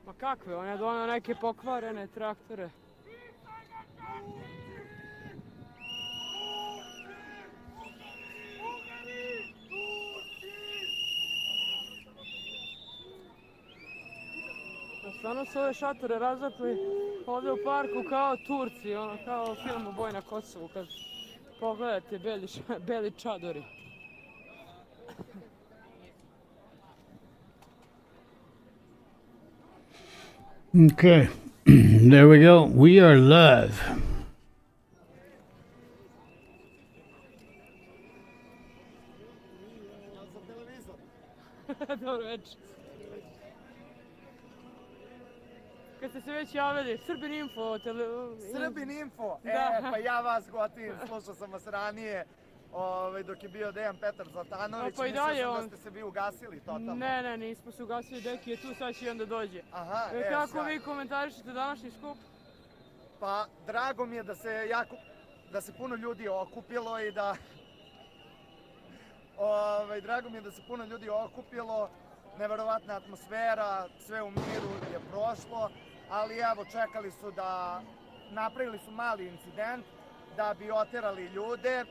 Ma kakve, on je donio neke pokvarene traktore. Stvarno su ove šatore razapli ovdje u parku kao Turci, ono kao u filmu Boj na Kosovu kad pogledate beli čadori. Okay, there we go. We are live. Dobro večer. Kad ste se već javili, Srbin Info. Srbin Info? Da. Pa ja vas gotivim, slušao sam vas ranije. Dok je bio Dejan Petar Zlatanović, pa i mislio dalje sam on. da ste se vi ugasili totalno. Ne, nismo se ugasili, Deki je tu, sad će i onda dođe. Aha, Kako vi komentarišete današnji skup? Pa, drago mi je da se puno ljudi okupilo i da... drago mi je da se puno ljudi okupilo, neverovatna atmosfera, sve u miru je prošlo, ali evo, čekali su da... Napravili su mali incident da bi oterali ljude.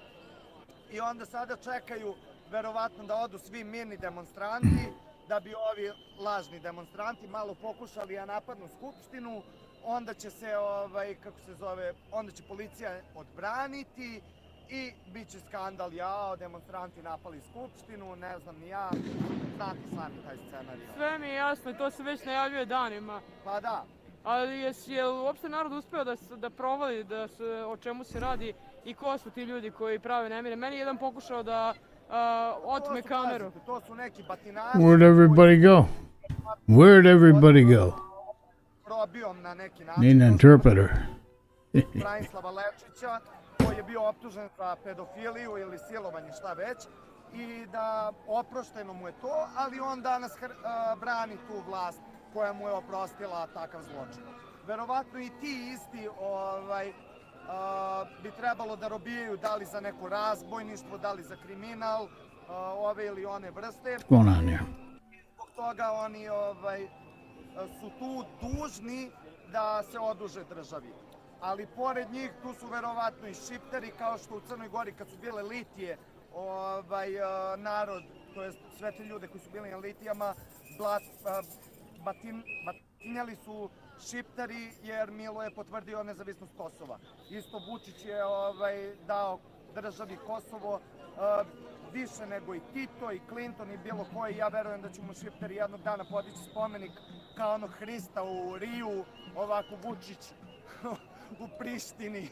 I onda sada čekaju verovatno da odu svi mirni demonstranti, da bi ovi lažni demonstranti malo pokušali da napadnu Skupštinu, onda će se, onda će policija odbraniti i bit će skandal, jao, demonstranti napali Skupštinu, ne znam ni ja, znate sami taj scenarij. Sve mi je jasno, to se već najavljuje danima. Pa da. Ali je uopšte narod uspeo da provali o čemu se radi i ko su ti ljudi koji prave nemire? Meni je jedan pokušao da otme kameru. To su neki batinaši. Where'd everybody go? Where'd everybody go? Probijom na neki način. Need an interpreter. Branislava Lečića, koji je bio optužen za pedofiliju ili silovanje, šta već. I da oprošteno mu je to, ali on danas brani tu vlast koja mu je oprostila takav zločin. Verovatno i ti isti bi trebalo da robijaju da li za neko razbojništvo, da li za kriminal, ove ili one vrste. What's going on here? Zbog toga oni su tu dužni da se oduže državi. Ali pored njih tu su verovatno i šipteri, kao što u Crnoj Gori kad su bile litije, narod, to je sve te ljude koji su bili na litijama, batinjali su šiptari jer Milo je potvrdio nezavisnost Kosova. Isto Vučić je dao državi Kosovo više nego i Tito i Clinton i bilo koji. Ja verujem da će mu šiptari jednog dana podići spomenik kao onog Hrista u Riju, ovako Vučić u Prištini.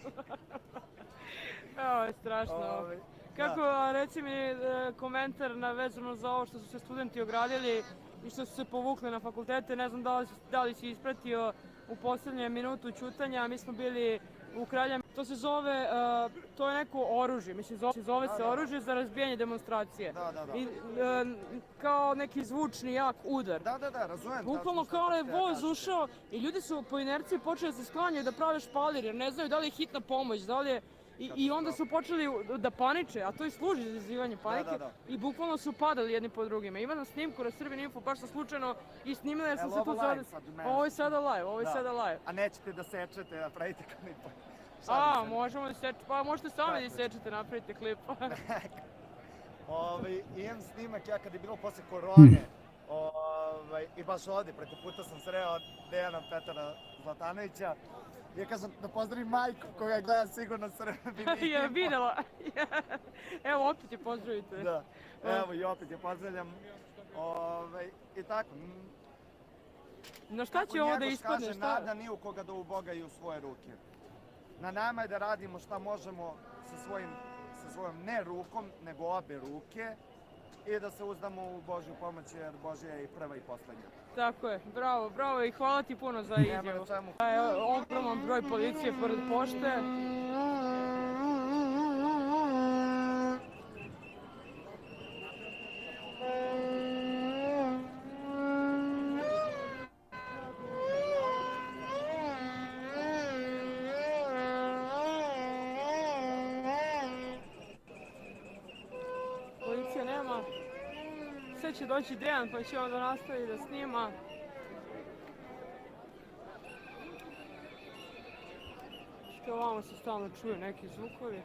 Ovo je strašno. Kako, reci mi komentar vezano za ovo što su se studenti ogradili i što su se povukli na fakultete, ne znam da li si ispratio u posljednje minutu ćutanja, mi smo bili u Kraljama. To se zove, to je neko oružje, mislim zove se oružje za razbijanje demonstracije. I kao neki zvučni jak udar. Da, razumijem. Bukvalno kao je voz ušao i ljudi su po inerciji počeli da se sklanjaju da prave špalir jer ne znaju da li je hitna pomoć, da li je... I onda su počeli da paniče, a to i služi za izazivanje panike i bukvalno su padali jedni po drugima. Ima na snimku na Serbian Info, baš sam slučajno i snimila jer sam se tu sada... Ovo je sada live, A nećete da sečete, da pravite klip? Možemo da sečete, pa možete sami da sečete, napravite klip. Imam snimak, ja kad je bilo posle korone, i baš ovdje, preko puta sam sreo Dejana Petara Zlatanovića. Ja kažem da pozdravim majku koja gleda sigurno Srbini. Je videla. Evo opet je pozdravite. Da, evo i opet je pozdravljam. I tako. No šta će ovo da ispadne? Kaže, nada ni u koga da ubogaju svoje ruke. Na nama je da radimo šta možemo sa svojom ne rukom, nego obe ruke. I da se uzdamo u Božju pomoć jer Božja je i prva i poslednja. Tako je, bravo i hvala ti puno za izjavu. Ogroman broj policije pored pošte. Policije nema. Sve će doći Dejan pa će onda nastavi da snima. Što ovamo se stalno čuju neki zvukovi.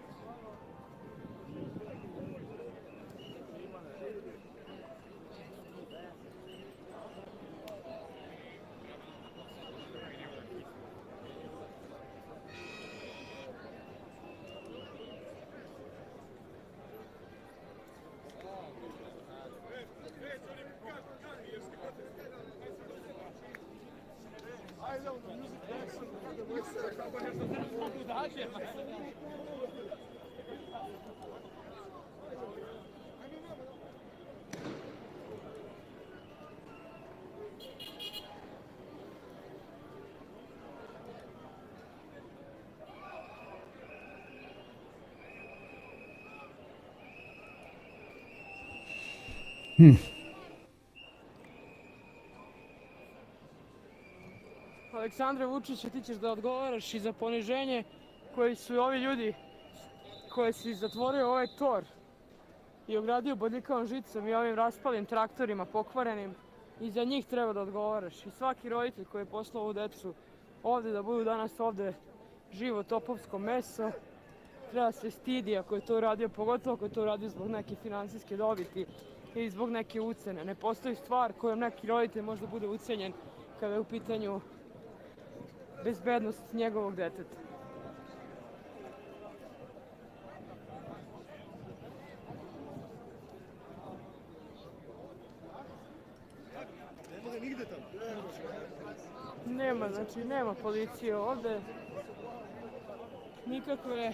Aleksandre Vučiće, ti ćeš da odgovaraš i za poniženje koji su i ovi ljudi koji si zatvorio ovaj tor i ogradio bodljikavom žicom i ovim raspalim traktorima pokvarenim, i za njih treba da odgovaraš. I svaki roditelj koji je poslao ovu decu ovde da budu danas ovde živo topovsko meso, treba se stidi ako je to uradio, pogotovo ako je to uradio zbog neke finansijske dobiti ili zbog neke ucene. Ne postoji stvar kojom neki roditelj može da bude ucenjen kada je u pitanju bezbednost njegovog deteta. Nema, znači nema policije ovde. Nikakve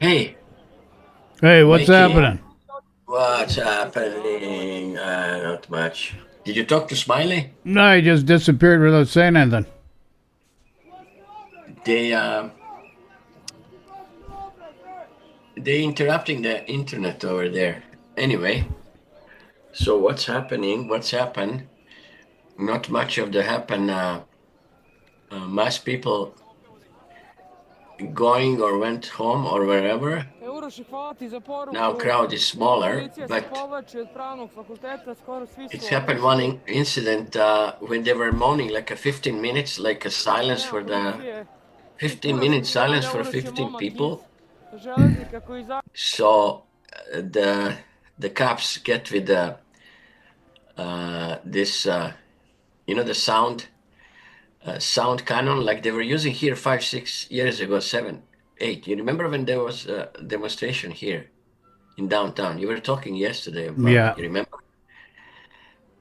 Hey, Hey, what's Mikey. happening? What's happening? Not much. Did you talk to Smiley? No, he just disappeared without saying anything. They interrupting the internet over there. Anyway, so what's happening? What's happened? Not much of the happen. Mass people going or went home or wherever. Uroši, hvala ti za poruku. Now crowd is smaller, Policija se but povlači od pravnog fakulteta, skoro svi su it's happened one incident when they were moaning like a 15 minutes, like a silence for the 15-minute silence for 15 people. Železnika koji So the cops get with this the sound cannon like they were using here 5-6 years ago, 7, 8. You remember when there was a demonstration here in downtown? You were talking yesterday about Yeah. You remember?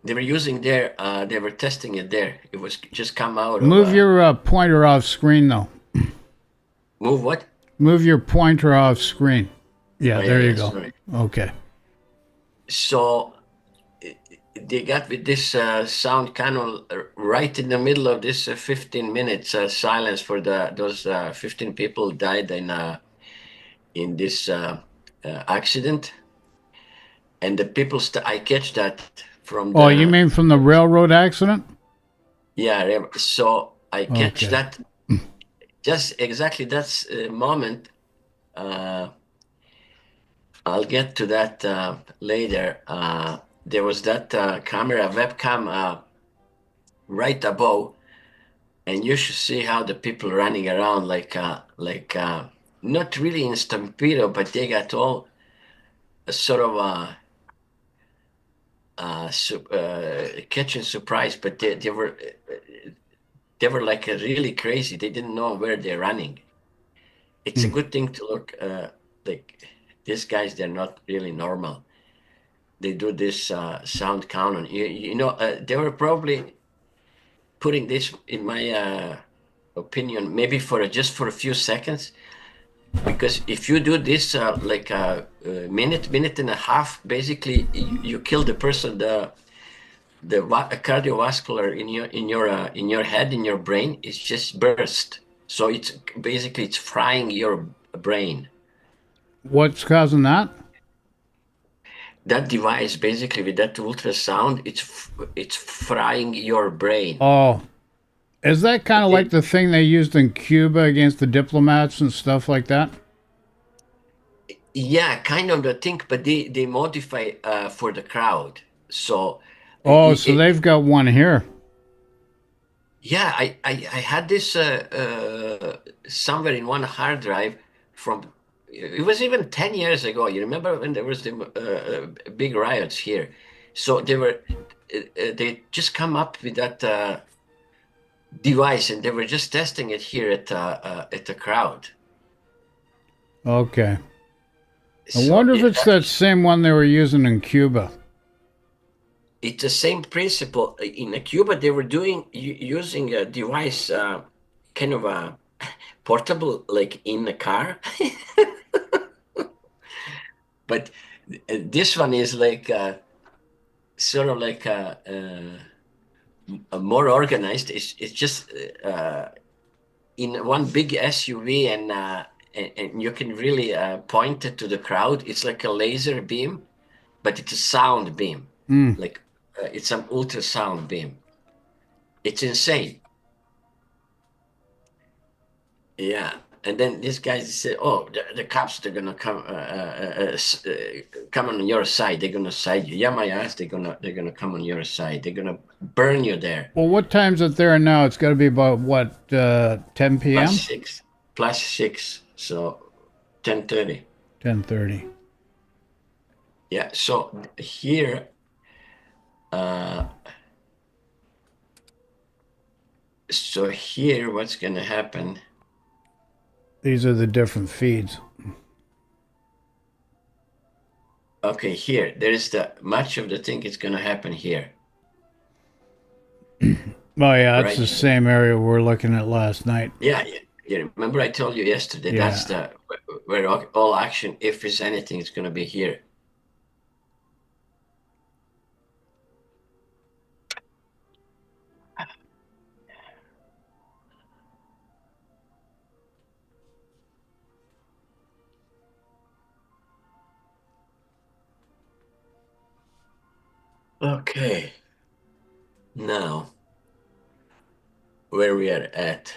They were using there, they were testing it there. It was just come out Move of, your pointer off screen, though. move what? Move your pointer off screen. Yeah, Oh, there yeah, you go. sorry. Okay. So they got with this sound cannon right in the middle of this 15 minutes silence for those 15 people died in this accident, and the people I catch that from the, Oh, you mean from the railroad accident? yeah, so I catch Okay. that just exactly that moment. I'll get to that later. There was that camera webcam right above, and you should see how the people running around like not really in stampede, but they got all sort of catching surprise, but they were like really crazy. They didn't know where they're running. It's a good thing to look like these guys. They're not really normal. They do this sound cannon. They were probably putting this, in my opinion, maybe just for a few seconds, Because if you do this like a minute and a half, basically you kill the person. The cardiovascular in your head, in your brain, is just burst. So it's basically it's frying your brain. What's causing that? That device, basically with that ultrasound, it's frying your brain. Oh, is that kind of like the thing they used in Cuba against the diplomats and stuff like that? Yeah, kind of the thing, but they modify for the crowd. So Oh, so they've got one here. yeah, I had this somewhere in one hard drive from, it was even 10 years ago. You remember when there was the big riots here? So they just come up with that device, and they were just testing it here at the crowd. Okay. I So, wonder if yeah, it's that same one they were using in Cuba. it's the same principle. In Cuba, they were using a device, kind of a portable, like in the car. But this one is like sort of like a more organized. It's just in one big SUV, and you can really point it to the crowd. It's like a laser beam, but it's a sound beam. Like it's an ultrasound beam. It's insane. Yeah. And then these guys say, "Oh, the cops, they're gonna come come on your side. They're gonna side you. Yeah, my ass. They're gonna come on your side. They're gonna burn you there." Well, what time's it there now? It's got to be about, what, 10 p.m.? Plus six. So 10:30. 10:30. Yeah. So here, what's gonna happen? These are the different feeds. Okay, here there is much of the thing is gonna happen here. Oh, yeah, it's Right. the same area we were looking at last night. Yeah. Remember I told you yesterday, Yeah. that's where all action, if there's anything, is gonna be here. Okay. Now, where we are at.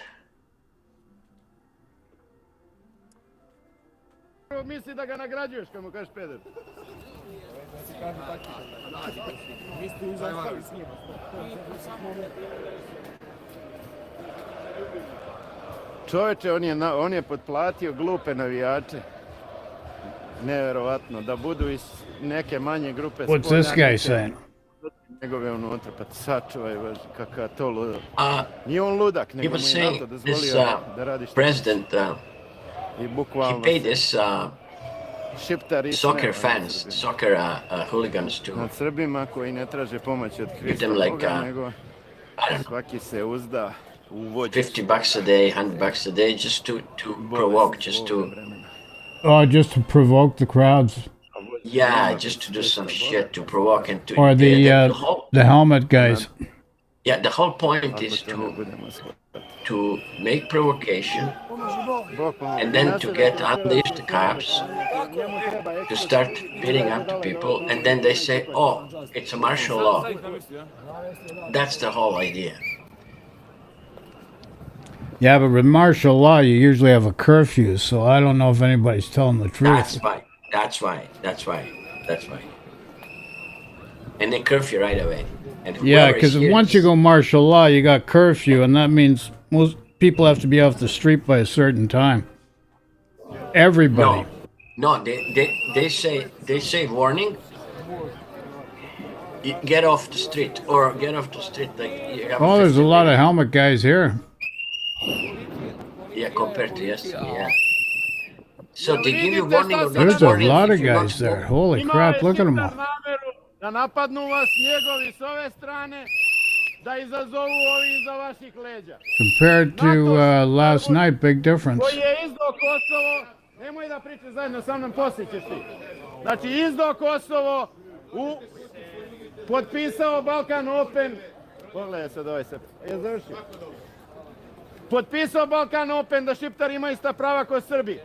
Misli da ga nagrađuješ kad mu kažeš peder. Čovječe, on je potplatio glupe navijače. Neverovatno, da budu iz neke manje grupe. What's this guy saying? Njegove unutra, pa sačuvaj, kakav to ludak. Nije on ludak, He nego was mu je saying NATO this dozvolio da radi što. president, I he bukvalno paid his šiptari soccer fans, soccer hooligans to nad Srbima koji ne traže pomoć od give Hrista them like, Boga, nego I don't know, svaki se uzda u vođu. $50 a day, $100 a day, just to provoke, just to, Oh, just to provoke the crowds. yeah, just to do some shit to provoke and to. Or the helmet guys. Yeah, the whole point is to make provocation, and then to get unleash the cops, to start beating up the people, and then they say, "Oh, it's a martial law." That's the whole idea. Yeah, but with martial law, you usually have a curfew, so I don't know if anybody's telling the truth. That's why. And they curfew right away. And Yeah, because once you go martial law, you got curfew, and that means most people have to be off the street by a certain time. Everybody. No, they say warning. Get off the street, or get off the street. Like you have Oh, there's a 15 lot of minutes. helmet guys here. Yeah, compared to yesterday, yeah. So they give you warning or There's not a warning lot if of you guys don't there. Holy crap, look at them all. Da napadnu vas njegovi s ove strane, da izazovu ovi iza vaših leđa. Compared to last night, big difference. Koji je izdao Kosovo Nemoj da pričaš zajedno sa mnom, poslije ćeš ti. Znači, izdao Kosovo, potpisao Balkan Open, pogledaj sad ovaj sad, je završio. Potpisao Balkan Open da Šiptari imaju ista prava kao Srbi.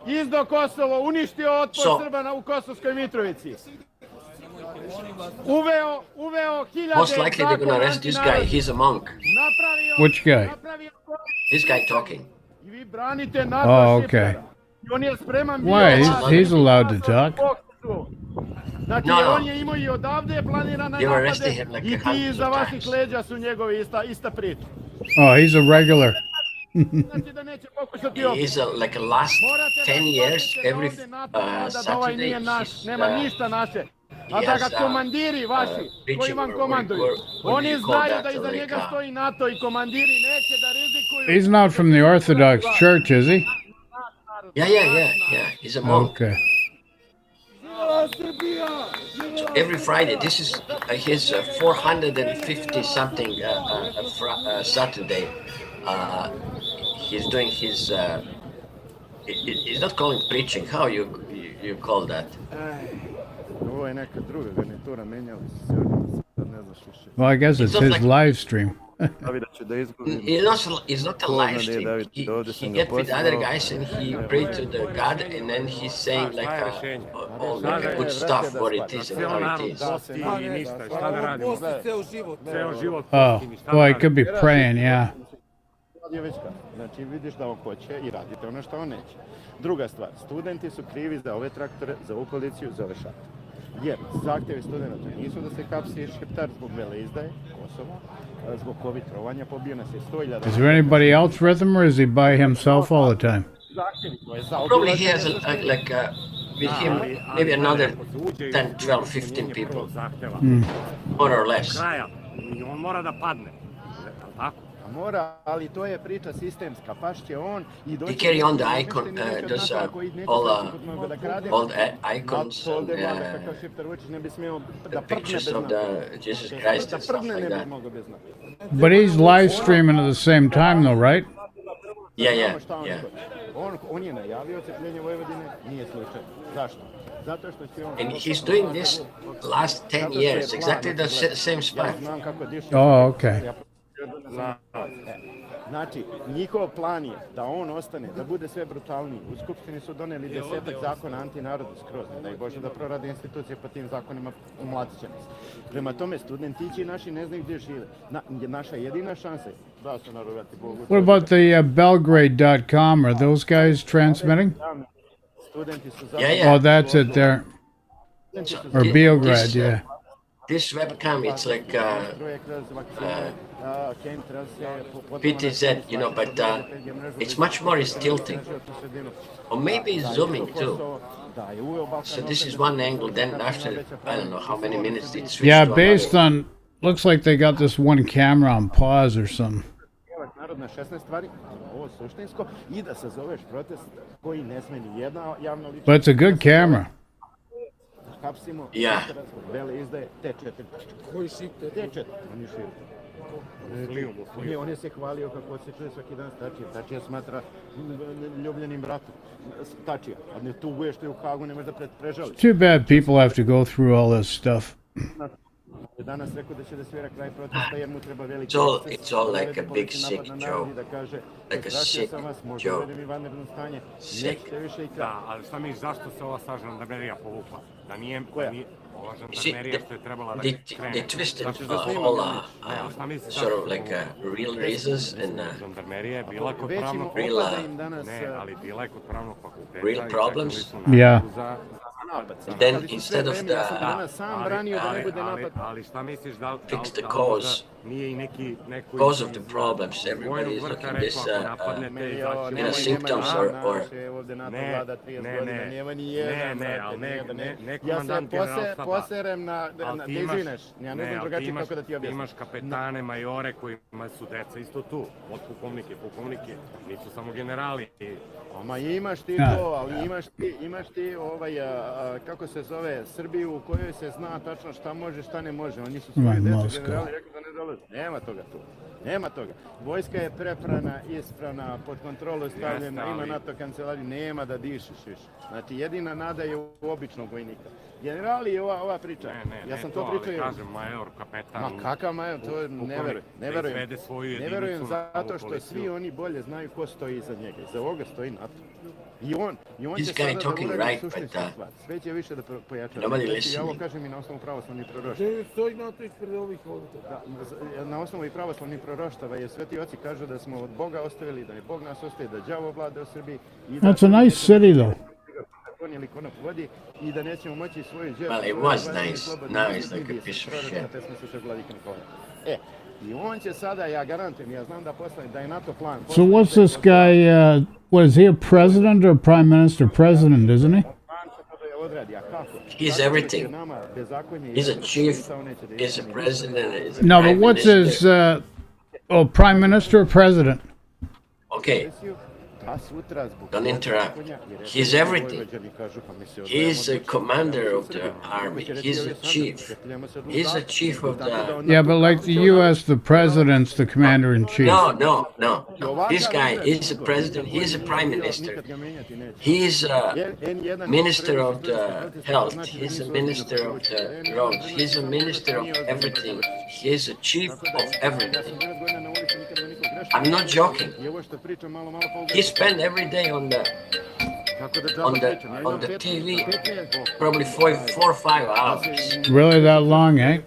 Izdao Kosovo, uništio otpor Srba u Kosovskoj Mitrovici. Uveo hiljade Most likely they're gonna arrest this guy. He's a monk. Which guy? This guy talking. I vi branite Oh, NATO okay. Šiptara. I on je spreman bio... Why? He's allowed to talk. Znači, on je imao i odavde planirane napade i ti iza vaših leđa su njegovi ista priča. Oh, he's a regular. Znači da neće pokušati opet. He's like last 10 years, every Saturday, nema ništa naše. A da ga komandiri vaši, koji vam komanduju, oni znaju da iza njega stoji NATO i komandiri neće da rizikuju. He's not from the Orthodox Church, is he? Yeah. He's a monk. Okay. So every Friday, this is his 450 something Saturday. He's doing his. He's not calling preaching. How you call that? Ovo je neka druga garnitura, menjali su se, sad ne znaš više. Well, I guess it's his live stream. It's not a live stream. He get with other guys and he pray to the God, and then he's saying like all the good stuff, what it is and how it is. Oh, well, he could be praying, yeah. Znači vidiš da on hoće i radite ono što on neće. Druga stvar, studenti su krivi za ove traktore, za ovu policiju, za ove šatore. Jer zahtjevi studenta nisu da se hapsi Šiptar zbog veleizdaje Kosova, zbog COVID trovanja, pobio nas je 100.000. Is there anybody else with him, or is he by himself all the time? Probably he has with him maybe another 10, 12, 15 people, more or less. On mora da padne, tako? Mora, ali to je priča sistemska, pašće on i doći... He carry on the icon, those all the icons, the pictures of the Jesus Christ and stuff like that. But he's live streaming at the same time, though, right? Yeah. On je najavio ocepljenje Vojvodine, nije slučajno. Zašto? Zato što će on... And he's doing this last 10 years, exactly the same spot. Oh, okay. Znači, njihov plan je da on ostane, da bude sve brutalniji. U Skupštini su doneli 10 zakona antinarodu skroz. Daj Bože da prorade institucije po tim zakonima, umlatit će nas. Prema tome, studentići naši ne znaju gdje žive. Naša jedina šansa je da su narovati Bogu. What about the Belgrade.com? Are those guys transmitting? Studenti su Yeah. Oh, that's it there. Or Belgrade, yeah. This webcam, it's like PTZ, but it's much more is tilting. Or maybe it's zooming too. So this is one angle, then after, I don't know how many minutes it switched Yeah, to based on, looks like they got this one camera on pause or something. Narodna 16 stvari, ovo suštinsko, i da sazoveš protest koji ne sme ni jedna javna ličnost. But it's a good camera. Hapsimo, vele izdaje T4. Koji šipte? T4, oni šipte. On je se hvalio kako se čuje svaki dan Tačija. Tačija smatra ljubljenim bratom. Tačija, a ne tuguje što je u Hagu, ne može da prežali. Too bad people have to go through all this stuff. Danas rekao da će da svira kraj protesta jer mu treba veliki it's all like a big sick joke. Like a sick joke. Sick. Da, ali šta misliš, zašto se ova žandarmerija povukla? Da nije ova žandarmerija što je trebala da krene. They twisted all sort of like real reasons and žandarmerija je bila kod pravnog ali bila je kod pravnog fakulteta. Real problems? Yeah. And then instead of the ali šta misliš da fix the cause of the problems, everybody is looking this symptoms or ja se poserem da izvineš, ja ne znam drugačije kako da ti objasnim. Imaš kapetane, majore kojima su deca isto tu, od pukovnike, nisu samo generali. Ma imaš ti to, ali imaš ti kako se zove, Srbiju u kojoj se zna tačno šta može, šta ne može. Oni su svoje deca generali rekli da ne dolaze Nema toga tu. Nema toga. Vojska je preprana, isprana, pod kontrolu stavljena, ima NATO kancelariju, nema da dišeš više. Znači, jedina nada je u običnog vojnika. Generali je ova priča. Ja sam to pričao. Kažem, major, kapetan. Ma kakav major, to ne verujem. Ne verujem zato što svi oni bolje znaju ko stoji iza njega. Iza ovoga stoji NATO. I on će sada da uradi suštinsku stvar. Sve će više da pojača. Ja ovo kažem i na osnovu pravoslavnih proroštava. Stoji NATO ispred ovih odluka. Na osnovu i pravoslavnih proroštava je sveti oci kažu da smo od Boga ostavili, da je Bog nas ostaje, da đavo vlada u Srbiji. That's a nice city, though. Ili konop vodi i da nećemo moći svoju džepu. Well, it was nice. Now it's like a piece of shit. I on će sada, ja garantujem, ja znam da postane, da je NATO plan. So what's this guy, what, is he a president or a prime minister? President, isn't he? He's everything. He's a chief, he's a president. No, but what's his, prime minister or president? Okay. Don't interrupt. He's everything. He's a commander of the army. He's a chief. He's a chief of the... Yeah, but like the U.S., the president's the commander-in-chief. No. This guy is a president. He's a prime minister. He's a minister of the health. He's a minister of the roads. He's a minister of everything. He's a chief of everything. I'm not joking. He spent every day on the TV, probably 4 or 5 hours. Really that long, eh?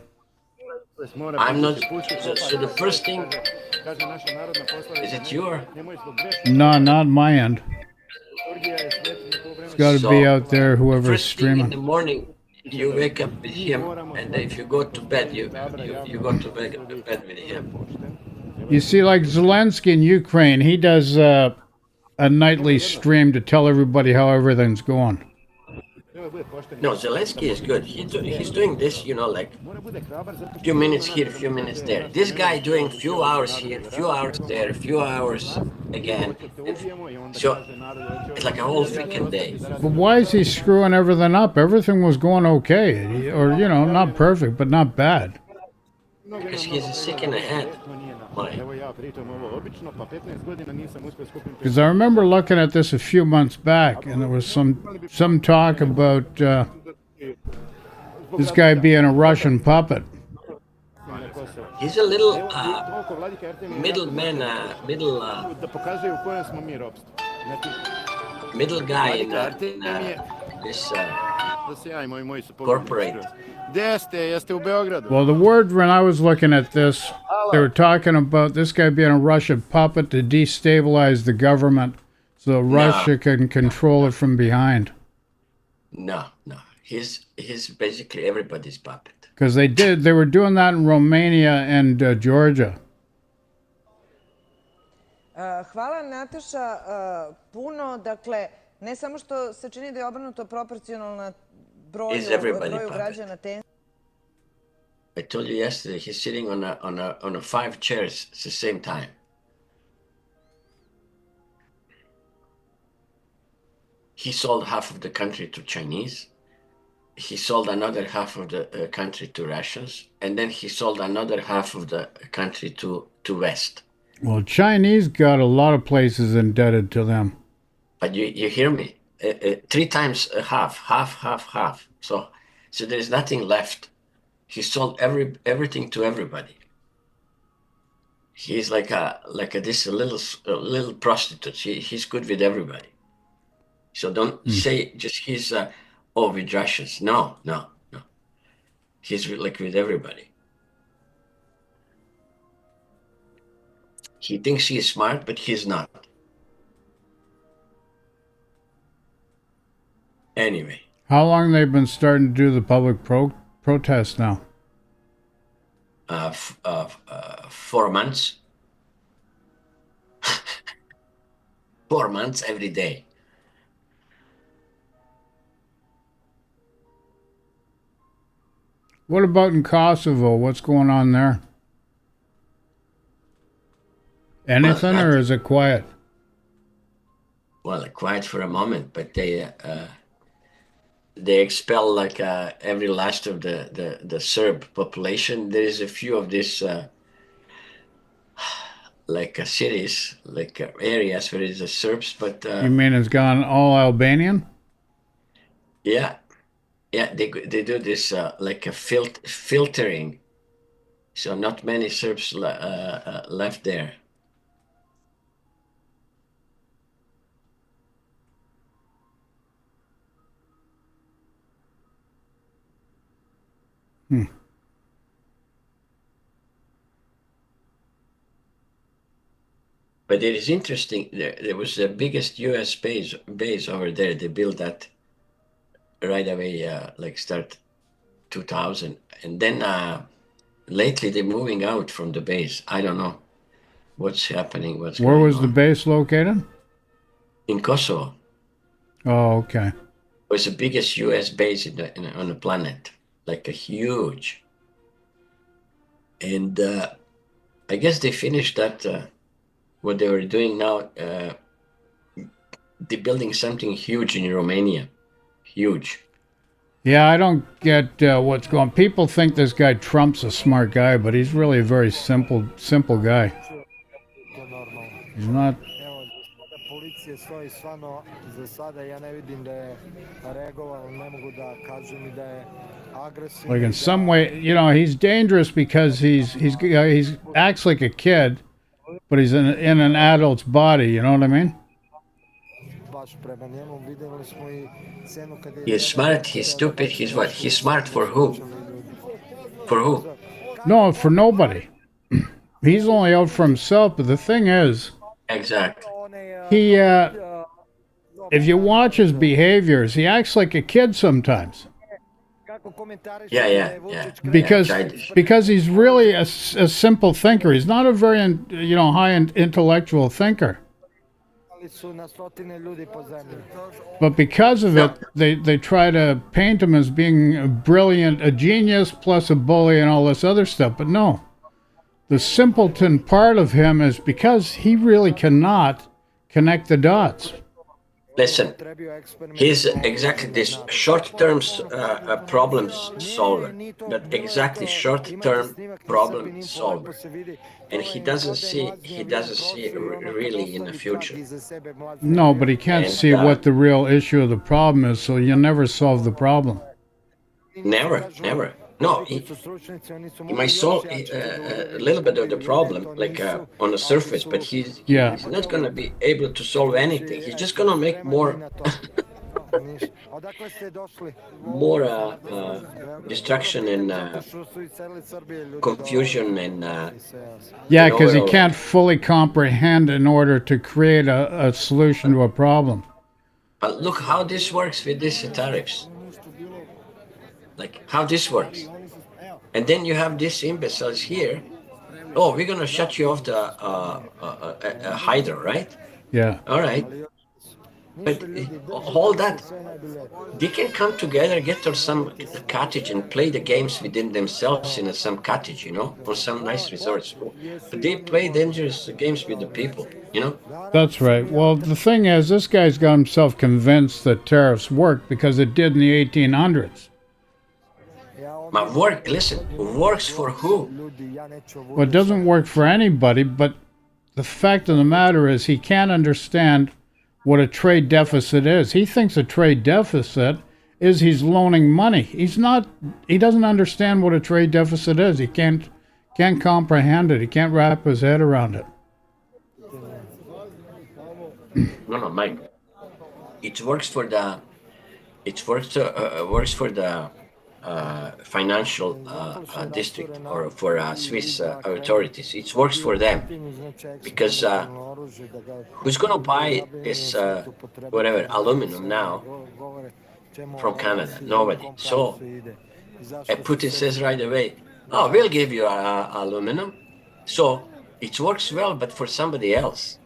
I'm not. So the first thing, is it your? No, not my end. It's got to be out there, whoever's First thing streaming. in the morning, you wake up with him, and if you go to bed, you go to bed with him. You see, like Zelensky in Ukraine, he does a nightly stream to tell everybody how everything's going. No, Zelensky is good. He's doing this, like few minutes here, few minutes there. This guy doing few hours here, few hours there, few hours again. So it's like a whole freaking day. But why is he screwing everything up? Everything was going okay, or not perfect, but not bad. Because he's sick in the head. Because I remember looking at this a few months back, and there was some talk about this guy being a Russian puppet. He's a little middle guy in this corporate. Well, the word when I was looking at this, they were talking about this guy being a Russian puppet to destabilize the government so Russia can control it from behind. No. He's basically everybody's puppet. Because they were doing that in Romania and Georgia. Hvala Nataša puno, dakle, ne samo što se čini da je obrnuto proporcionalno broju građana. I told you yesterday he's sitting on a 5 chairs at the same time. He sold half of the country to Chinese. He sold another half of the country to Russians, and then he sold another half of the country to West. Well, Chinese got a lot of places indebted to them. But you hear me? 3 times half. So there's nothing left. He sold everything to everybody. He's like a little prostitute. He's good with everybody. So don't say just he's with Russians. No. He's with everybody. He thinks he's smart, but he's not. Anyway. How long they've been starting to do the public protest now? 4 months. 4 months every day. What about in Kosovo? What's going on there? Anything, or is it quiet? Well, quiet for a moment, but they expel every last of the Serb population. There is a few of these like cities, like areas where there's Serbs, but You mean it's gone all Albanian? yeah, they do this like a filtering, so not many Serbs left there. But it is interesting. There was the biggest U.S. base over there. They built that right away, like start 2000, and then lately they're moving out from the base. I don't know what's happening. Where was the base located? In Kosovo. Oh, okay. It was the biggest U.S. base on the planet, like a huge. And I guess they finished that. What they were doing now, they're building something huge in Romania. Huge. Yeah, I don't get what's going on. People think this guy Trump's a smart guy, but he's really a very simple guy. He's not. Policija stoji stvarno za sada, ja ne vidim da je reagovao, ne mogu da kažem i da je agresivno. Like in some way, you know, he's dangerous because he's acts like a kid, but he's in an adult's body. You know what I mean? He's smart. He's stupid. He's what? He's smart for who? For who? No, for nobody. He's only out for himself. But the thing is, exactly. He, if you watch his behaviors, he acts like a kid sometimes. Yeah. Because he's really a simple thinker. He's not a very high intellectual thinker. But because of it, they try to paint him as being a brilliant, a genius plus a bully and all this other stuff. But no, the simpleton part of him is because he really cannot connect the dots. Listen, he's exactly this short-term problem solver, but exactly short-term problem solver, and he doesn't see really in the future. No, but he can't see what the real issue of the problem is, so you'll never solve the problem. Never. No, he might solve a little bit of the problem, like on the surface, but he's not going to be able to solve anything. He's just going to make more destruction and confusion and because he can't fully comprehend in order to create a solution to a problem. But look how this works with these tariffs. Like how this works. And then you have these imbeciles here. Oh, we're going to shut you off the hydro, right? Yeah. All right. But hold that. They can come together, get to some cottage and play the games within themselves in some cottage, or some nice resorts. But they play dangerous games with the people, That's right. Well, the thing is, this guy's got himself convinced that tariffs work because it did in the 1800s. But works for who? Well, it doesn't work for anybody, but the fact of the matter is he can't understand what a trade deficit is. He thinks a trade deficit is he's loaning money. He doesn't understand what a trade deficit is. He can't comprehend it. He can't wrap his head around it. No, Mike. It works for the financial district or for Swiss authorities. It works for them because who's going to buy this aluminum now from Canada? Nobody. So Putin says right away, "Oh, we'll give you aluminum." So it works well, but for somebody else.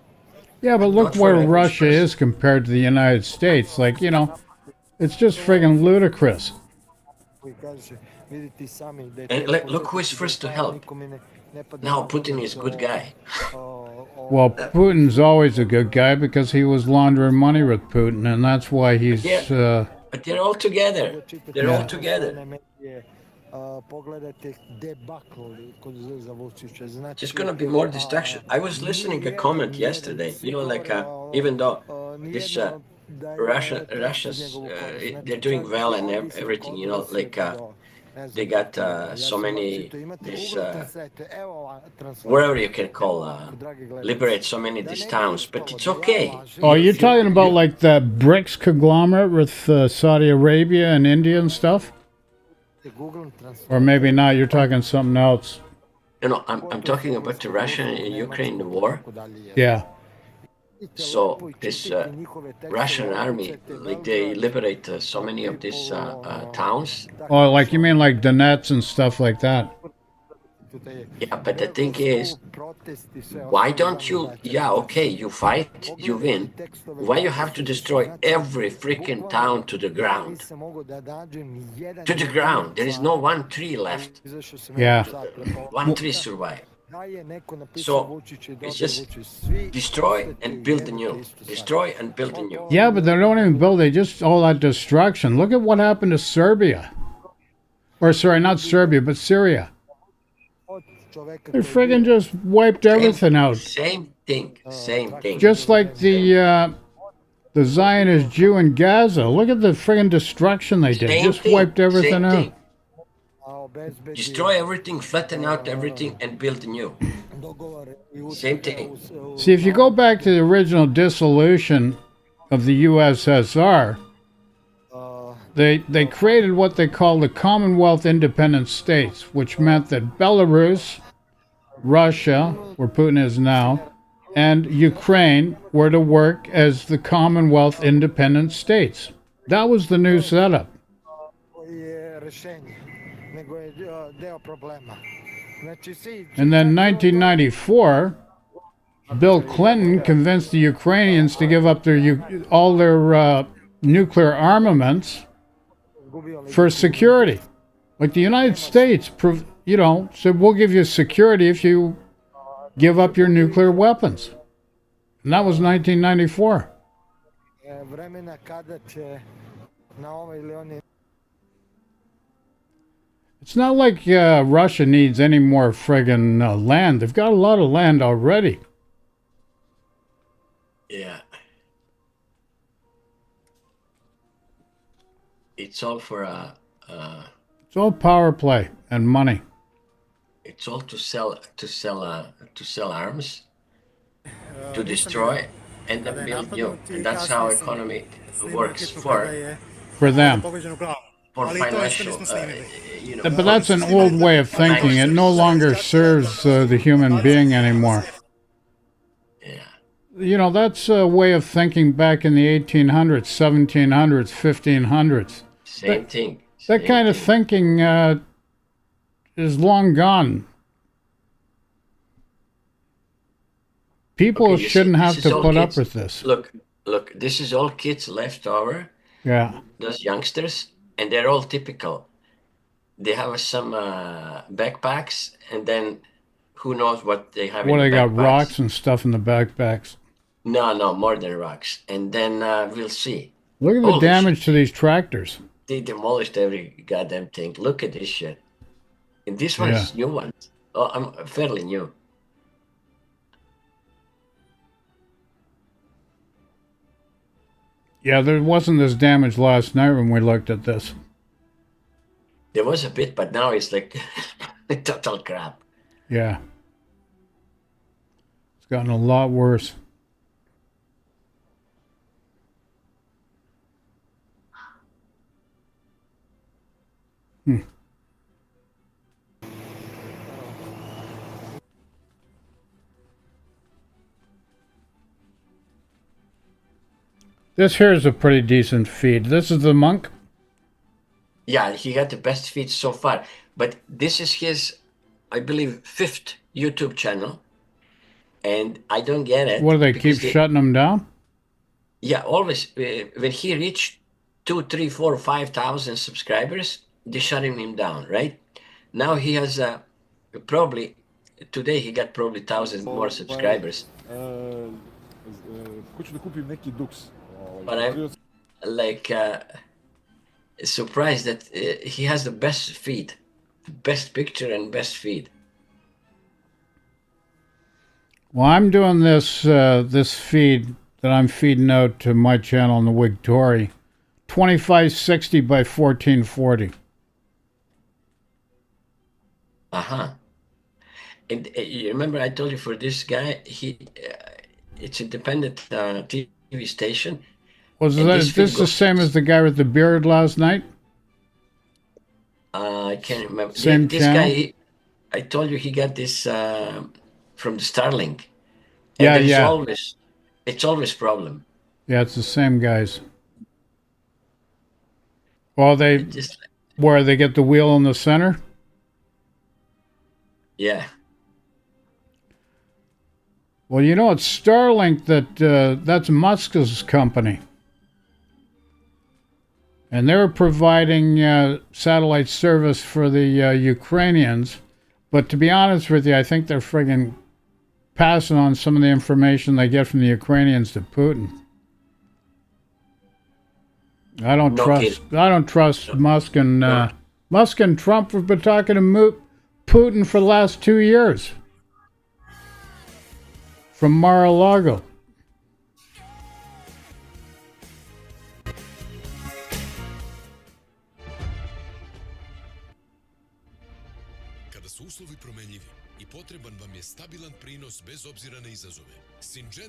Yeah, but look where Russia is compared to the United States. Like, it's just friggin' ludicrous. And look who is first to help. Now Putin is a good guy. Well, Putin's always a good guy because he was laundering money with Putin, and that's why he's... But they're all together. They're all together. pogledajte debakl kod za Vučića. Znači, Just gonna be more distraction. I was listening a comment yesterday. You know, like even though this Russia's they're doing well and everything. You know, like they got so many this wherever you can call liberate so many these towns, but it's okay. Oh, you're talking about like the BRICS conglomerate with Saudi Arabia and India and stuff? Or maybe not, you're talking something else. You know, I'm talking about the Russia and Ukraine war. Yeah. So this Russian army, like they liberate so many of these towns. Oh, like you mean like Donetsk and stuff like that? Yeah, but the thing is, why don't you? Yeah, okay, you fight, you win. Why you have to destroy every freaking town to the ground? To the ground. There is no one tree left. Yeah. One tree survived. So it's just destroy and build anew. Destroy and build anew. Yeah, but they don't even build. They just all that destruction. Look at what happened to Serbia. Or sorry, not Serbia, but Syria. They friggin' just wiped everything out. Same thing. Same thing. Just like the Zionist Jew in Gaza. Look at the friggin' destruction they did. Just wiped everything out. Destroy everything, flatten out everything, and build anew. Same thing. See, if you go back to the original dissolution of the USSR, they created what they called the Commonwealth Independent States, which meant that Belarus, Russia, where Putin is now, and Ukraine were to work as the Commonwealth Independent States. That was the new setup. And then 1994, Bill Clinton convinced the Ukrainians to give up all their nuclear armaments for security. Like the United States, said, we'll give you security if you give up your nuclear weapons. And that was 1994. It's not like Russia needs any more friggin' land. They've got a lot of land already. Yeah. It's all for it's all power play and money. It's all to sell arms, to destroy, and then build new. And that's how economy works for them. For financial, But that's an old way of thinking. It no longer serves the human being anymore. Yeah. That's a way of thinking back in the 1800s, 1700s, 1500s. Same thing. That kind of thinking is long gone. People shouldn't have to put up with this. Look, this is all kids left over. Yeah. Those youngsters, and they're all typical. They have some backpacks, and then who knows what they have in the backpacks. What, they got rocks and stuff in the backpacks? No, more than rocks. And then we'll see. Look at the damage to these tractors. They demolished every goddamn thing. Look at this shit. And this one's new ones. Oh, I'm fairly new. Yeah, there wasn't this damage last night when we looked at this. There was a bit, but now it's like total crap. Yeah. It's gotten a lot worse. This here is a pretty decent feed. This is the monk? Yeah, he got the best feed so far. But this is his, I believe, 5th YouTube channel. And I don't get it. What, do they keep shutting him down? Yeah, always. When he reached 2, 3, 4, 5,000 subscribers, they shutting him down, right? Now he has probably, today he got probably 1,000 more subscribers. But I'm like surprised that he has the best feed best picture and best feed. Well, I'm doing this feed that I'm feeding out to my channel on the Whig Tory, 2560 by 1440. And you remember I told you for this guy, it's independent TV station. Was this the same as the guy with the beard last night? I can't remember. Same This channel? guy, I told you he got this from the Starlink. Yeah, And yeah. it's always problem. Yeah, it's the same guys. Well, Just, where they get the wheel in the center? yeah. Well, you know, it's Starlink that's Musk's company. And they're providing satellite service for the Ukrainians. But to be honest with you, I think they're friggin' passing on some of the information they get from the Ukrainians to Putin. I don't trust Musk and Trump have been talking to Putin for the last 2 years. From Mar-a-Lago. Kada su uslovi promenljivi I potreban vam je stabilan prinos bez obzira na izazove.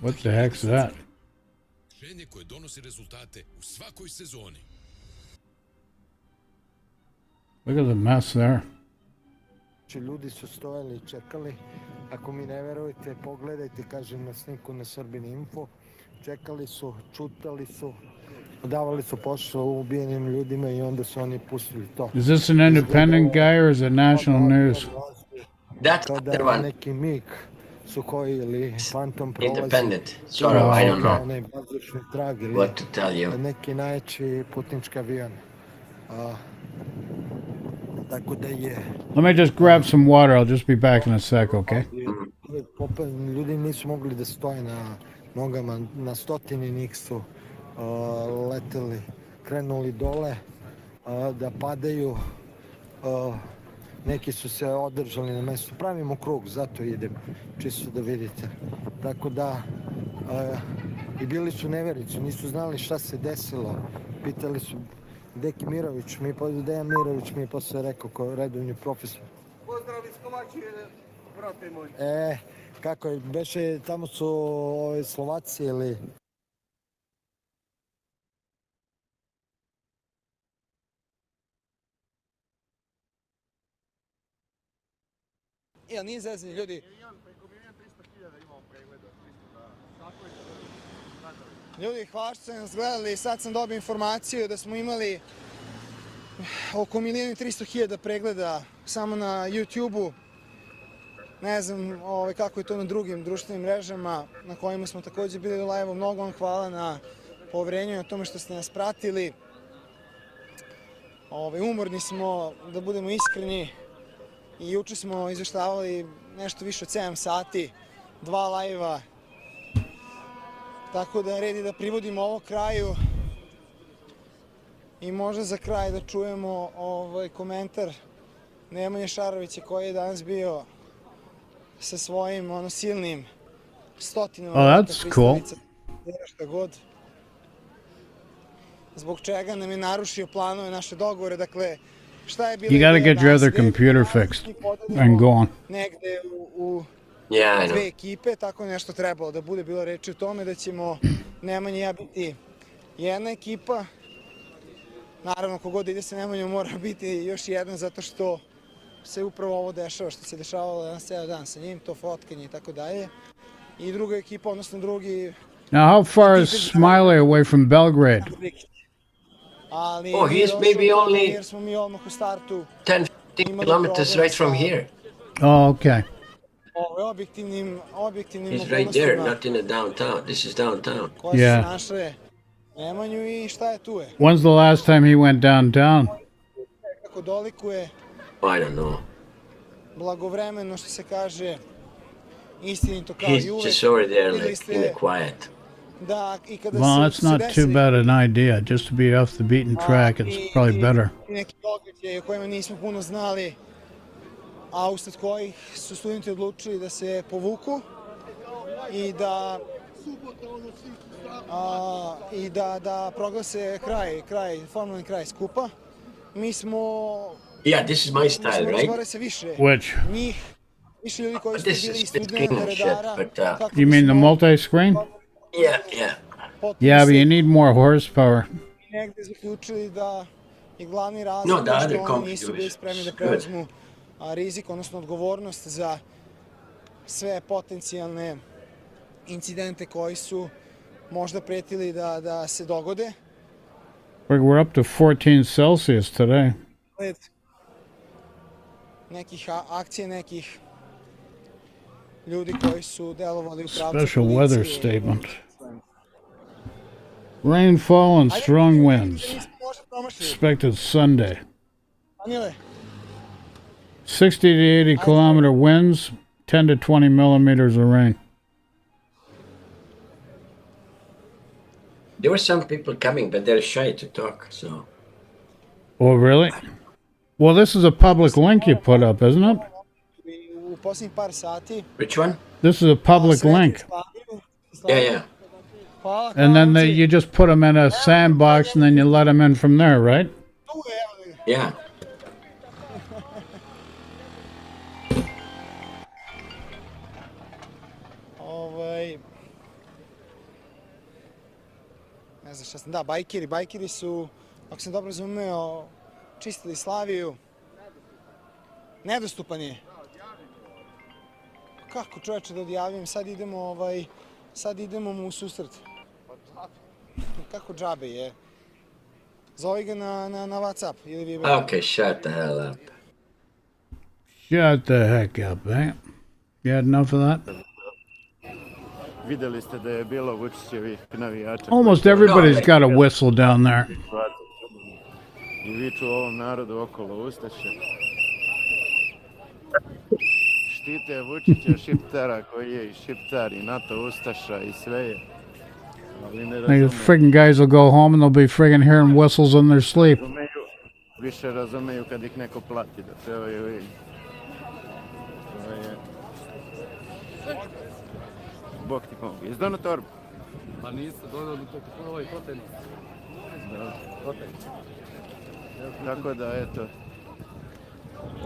What the heck's that? Rješenje koje donosi rezultate u svakoj sezoni. Look at the mess there. Ljudi su stojali I čekali. Ako mi ne verujete, pogledajte, kažem na snimku na Serbian Info. Čekali su, čutali su, davali su posao ubijenim ljudima I onda su oni pustili to. Is this an independent guy or is it national news? That's the one. Neki mig Suhoi ili Phantom prolazi. Independent. Sorry, I don't know Onaj vazdušni trag ili what to tell you. neki najjači putnički avion. Tako da je... Let me just grab some water. I'll just be back in a sec, okay? Ljudi nisu mogli da stoje na nogama, na stotini njih su leteli, krenuli dole da padaju, neki su se održali na mjestu. Pravimo krug, zato idem, čisto da vidite. Tako da, I bili su neverici, nisu znali šta se desilo. Pitali su Deki Mirović, Dejan Mirović mi je posle rekao kao redovni profesor. Pozdrav iz Kovačije, brate moj. Kako je, beše, tamo su Slovaci ili... Ja, nije zezanje, ljudi. Ljudi, hvala što ste nas gledali. Sad sam dobio informaciju da smo imali oko 1.300.000 pregleda samo na YouTube-u. Ne znam kako je to na drugim društvenim mrežama na kojima smo također bili live-u. Mnogo vam hvala na poverenju i na tome što ste nas pratili. Umorni smo, da budemo iskreni. I juče smo izveštavali nešto više od 7 sati, 2 live-a. Tako da je red da privodimo ovo kraju. I možda za kraj da čujemo komentar Nemanje Šarovića koji je danas bio sa svojim silnim stotinama. Oh, that's cool. Šta god. Zbog čega nam je narušio planove, naše dogovore. Dakle, šta je bilo... You gotta get your other computer fixed and go on. Negde u dve ekipe, tako nešto trebalo da bude. Bilo reči o tome da ćemo Nemanja I ja biti jedna ekipa. Naravno, kogod ide sa Nemanjom mora biti još jedan, zato što se upravo ovo dešava, što se dešavalo danas ceo dan sa njim, to fotkanje I tako dalje. I druga ekipa, odnosno drugi... Now, how far is Smiley away from Belgrade? Oh, he's maybe only 10-15 kilometers right from here. Oh, okay. He's right there, not in the downtown. This is downtown. Yeah. Nemanju I šta je tu je? When's the last time he went downtown? Kako dolikuje... I don't know. Blagovremeno, što se kaže, istinito kao I uvek. He's just over there like in the quiet. Well, that's not too bad an idea. Just to be off the beaten track, it's probably better. Neki događaji o kojima nismo puno znali, a usled kojih su studenti odlučili da se povuku i da proglase formalni kraj skupa. Mi smo... Yeah, this is my style, right? Se više Which? njih, više ljudi koji su This bili is split screen studenta, and shit, redara. but You mean the multi-screen? yeah. Yeah, but you need more horsepower. Negde zaključili da je glavni razlog što oni nisu bili spremni da preuzmu rizik, odnosno odgovornost za sve potencijalne incidente koji su možda pretili da se dogode. We're up to 14 Celsius today. Nekih akcija, nekih ljudi koji su delovali u pravcu Special weather statement. Rainfall and strong winds. Expected Sunday. 60 to 80 kilometer winds, 10 to 20 millimeters of rain. There were some people coming, but they're shy to talk, so... Oh, really? Well, this is a public link you put up, isn't it? Which one? This is a public link. Yeah. And then you just put them in a sandbox and then you let them in from there, right? Yeah. Ne znam šta sam, da, bajkeri su, ako sam dobro razumeo, čistili Slaviju. Nedostupan je. Kako čoveče da odjavim, sad idemo mu u susret. Kako džabe je? Zovi ga na WhatsApp ili vi... Okay, shut the hell up. Shut the heck up, eh? You had enough of that? Videli ste da je bilo Vučićevih navijača. Almost everybody's got a whistle down there. I viču ovom narodu okolo ustaše. Štite Vučića Šiptara koji je i Šiptar i NATO ustaša i sve je. These friggin' guys will go home and they'll be friggin' hearing whistles in their sleep. Više razumeju kad ih neko plati da pevaju i... Bog ti pomogu. Jesi donao torbu? Pa nisam donao ovaj hotel. Tako da, eto,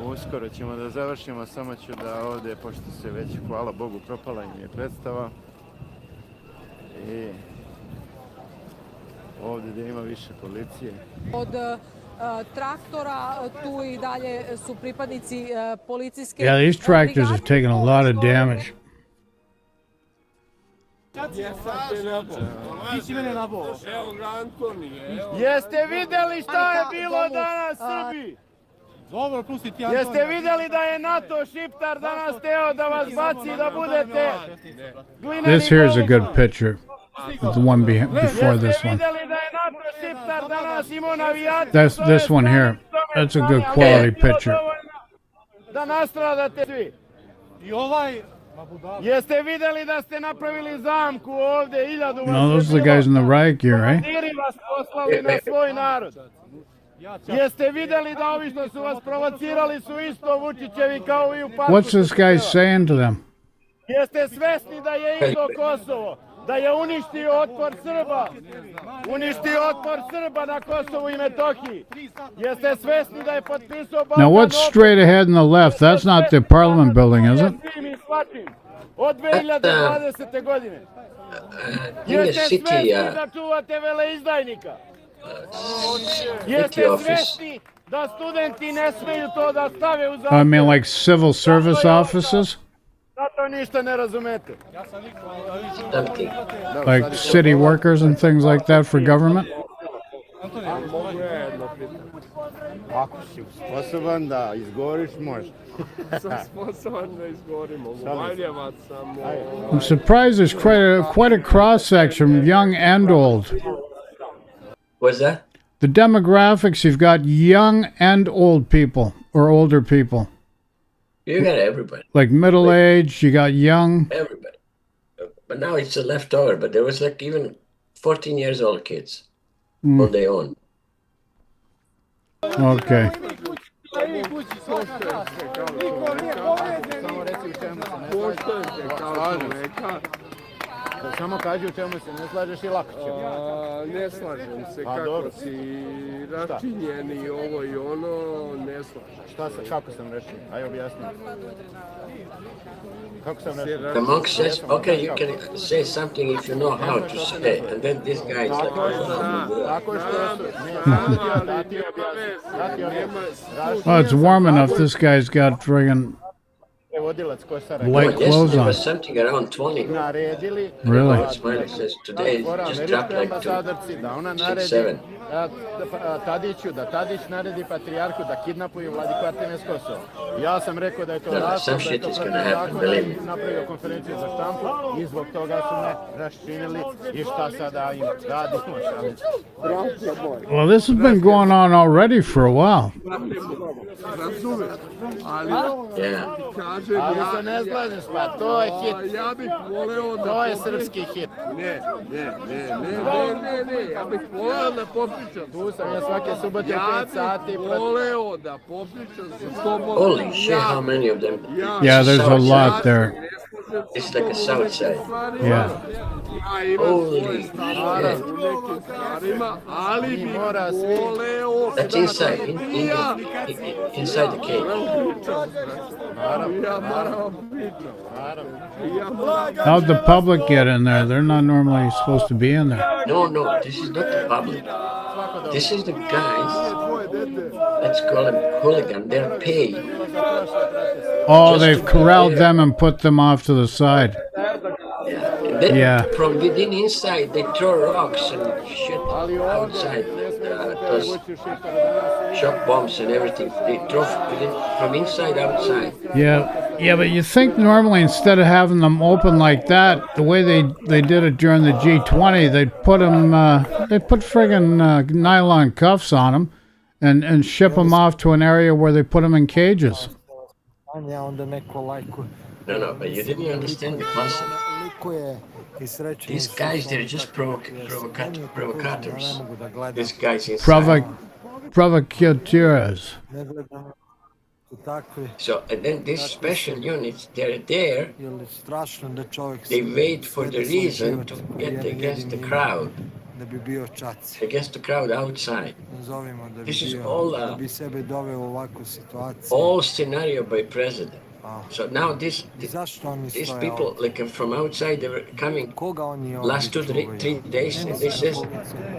uskoro ćemo da završimo, samo ću da ovdje, pošto se već, hvala Bogu, propala im je predstava. I ovdje gdje ima više policije. Od traktora tu i dalje su pripadnici policijske... Yeah, these tractors have taken a lot of damage. Jeste vidjeli šta je bilo danas, Srbi? Jeste vidjeli da je NATO Šiptar danas teo da vas baci da budete glineni? This here is a good picture. The one before this one. That's this one here. That's a good quality picture. Da nastradate svi. Jeste vidjeli da ste napravili zamku ovdje, 1000 vas. No, those are the guys in the riot gear, right? Bandiri vas poslali na svoj narod. Jeste vidjeli da ovi što su vas provocirali su isto Vučićevi kao i u parku. What's this guy saying to them? Jeste svesni da je isto Kosovo, da je uništio otpor Srba, uništio otpor Srba na Kosovu i Metohiji. Jeste svesni da je potpisao... Now what's straight ahead and the left? That's not the Parliament building, is it? Od 2020. godine. Jeste svesni da čuvate veleizdajnika. Jeste svesni da studenti ne smeju to da stave u zakon. I mean like civil service offices? Zato ništa ne razumete. Like city workers and things like that for government? Ako si sposoban da izgoriš, može. Sam sposoban da izgorim, uvaljevat sam. I'm surprised there's quite a cross-section, young and old. What's that? The demographics, you've got young and old people, or older people. You got everybody. Like middle age, you got young. Everybody. But now it's a leftover, but there was like even 14 years old kids on their own. Okay. živi kući, svaka čast. kao Niko nije povređen. Samo reci u čemu se ne Poštujem te kao slažem. čoveka. Samo kaži u čemu se ne slažeš i lako ćemo. Ne slažem se Pa, kako dobro. si račinjen i ovo i ono, ne slažem. Kako sam rečen? Aj objasni. Kako sam rečen? The monk says, okay, you can say something if you know how to say, and then this guy is like, Tako što su. Da ti objasni. Oh, it's warm enough. This guy's got friggin' Prevodilac Kosara. light clothes yesterday on. was something around 20. Naredili. Really? It's mine, it says today it just dropped Američki like to ambasadorci da ona 6, naredi 7. Tadiću, da Tadić naredi patrijarhu da kidnapuju Vladiku Arteme s Kosova. Ja sam rekao da je to No, razlog, some da je shit to is protiv gonna happen, zakona believe me. i napravio konferenciju za štampu i zbog toga su me raščinili i šta sada im radimo. Well, this has been going on already for a while. Razumem, ali kažem Ali se ne slažeš, pa to je hit. ja bih voleo da To je srpski hit. Ne, ja bih voleo da popričam. Tu sam ja svake subote Ja 5 sati. bih voleo da popričam sa tobom. Holy shit, how many of them? Yeah, there's a lot there. It's like a south side. Yeah. Ja imam svoje stavove u nekim stvarima, ali bih voleo That's inside, inside the cage. Ja moram pričam. How'd the public get in there? They're not normally supposed to be in there. No, this is not the public. This is the guys, let's call them hooligan, they're paid. Oh, they've corralled them and put them off to the side. And then Yeah. from within inside, they throw rocks and shit outside, those shot bombs and everything. They throw from inside outside. Yeah, but you think normally instead of having them open like that, the way they did it during the G20, they'd put them, they put friggin' nylon cuffs on them and ship them off to an area where they put them in cages. No, but you didn't understand the concept. These guys, they're just provocators. These guys inside. Provocateurs. So, and then these special units, they're there, they wait for the reason to get against the crowd. Against the crowd outside. This is all scenario by president. So now these people, like from outside, they were coming last 3 days, and they says,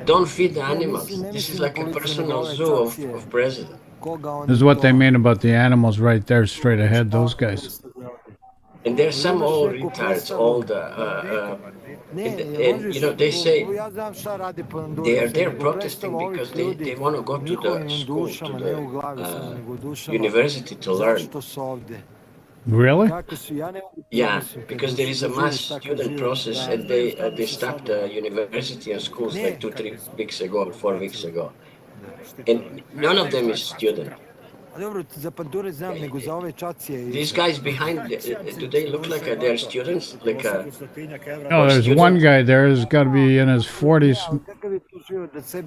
don't feed the animals. This is like a personal zoo of president. This is what they mean about the animals right there, straight ahead, those guys. And there's some old retards, old, and you know, they say they are there protesting because they want to go to the school, to the university to learn. Really? Yeah, because there is a mass student process, and they stopped the university and schools like 2-3 weeks ago, or 4 weeks ago. And none of them is student. These guys behind, do they look like they're students? Oh, there's one guy there who's got to be in his 40s,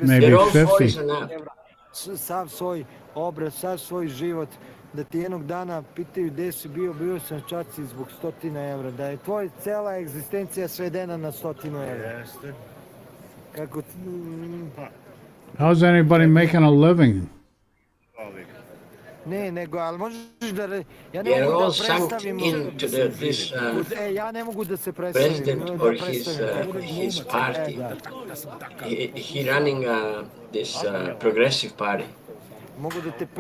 maybe They're all 50. 40s and up. Sav svoj obraz, sav svoj život, da ti jednog dana pitaju gde si bio sam čaci zbog 100 evra, da je tvoja cela egzistencija svedena na 100 evra. Kako How's anybody making a living? Ne, nego, ali možeš da... Ja ne They're mogu all da sunk predstavim... into this ja ne mogu da se predstavim. president or his party. He running this progressive party.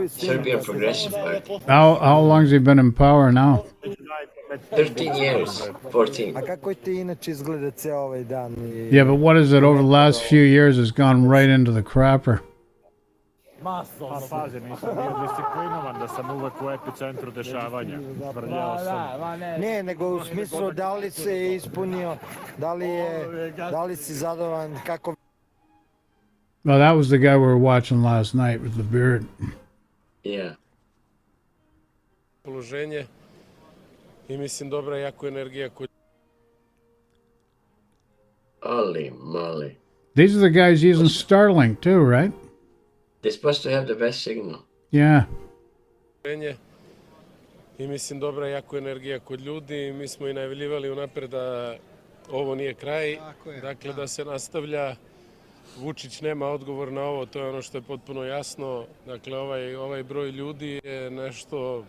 Serbian progressive party. How long's he been in power now? 13 years, 14. A kako ti inače izgleda ceo ovaj dan? Yeah, but what is it over the last few years has gone right into the crapper? Pa pazi, nisam bio disciplinovan, da sam uvek u epicentru dešavanja. Vrljao sam. Ne, nego u smislu da li se ispunio, da li si zadovoljan, kako... Well, that was the guy we were watching last night with the beard. Yeah. Položenje i mislim dobra jako energija koju... Holy moly. These are the guys using Starlink too, right? They're supposed to have the best signal. Yeah. poverenje i mislim dobra jako energija kod ljudi. Mi smo i najavljivali unapred da ovo nije kraj, dakle da se nastavlja. Vučić nema odgovor na ovo, to je ono što je potpuno jasno. Dakle, ovaj broj ljudi je nešto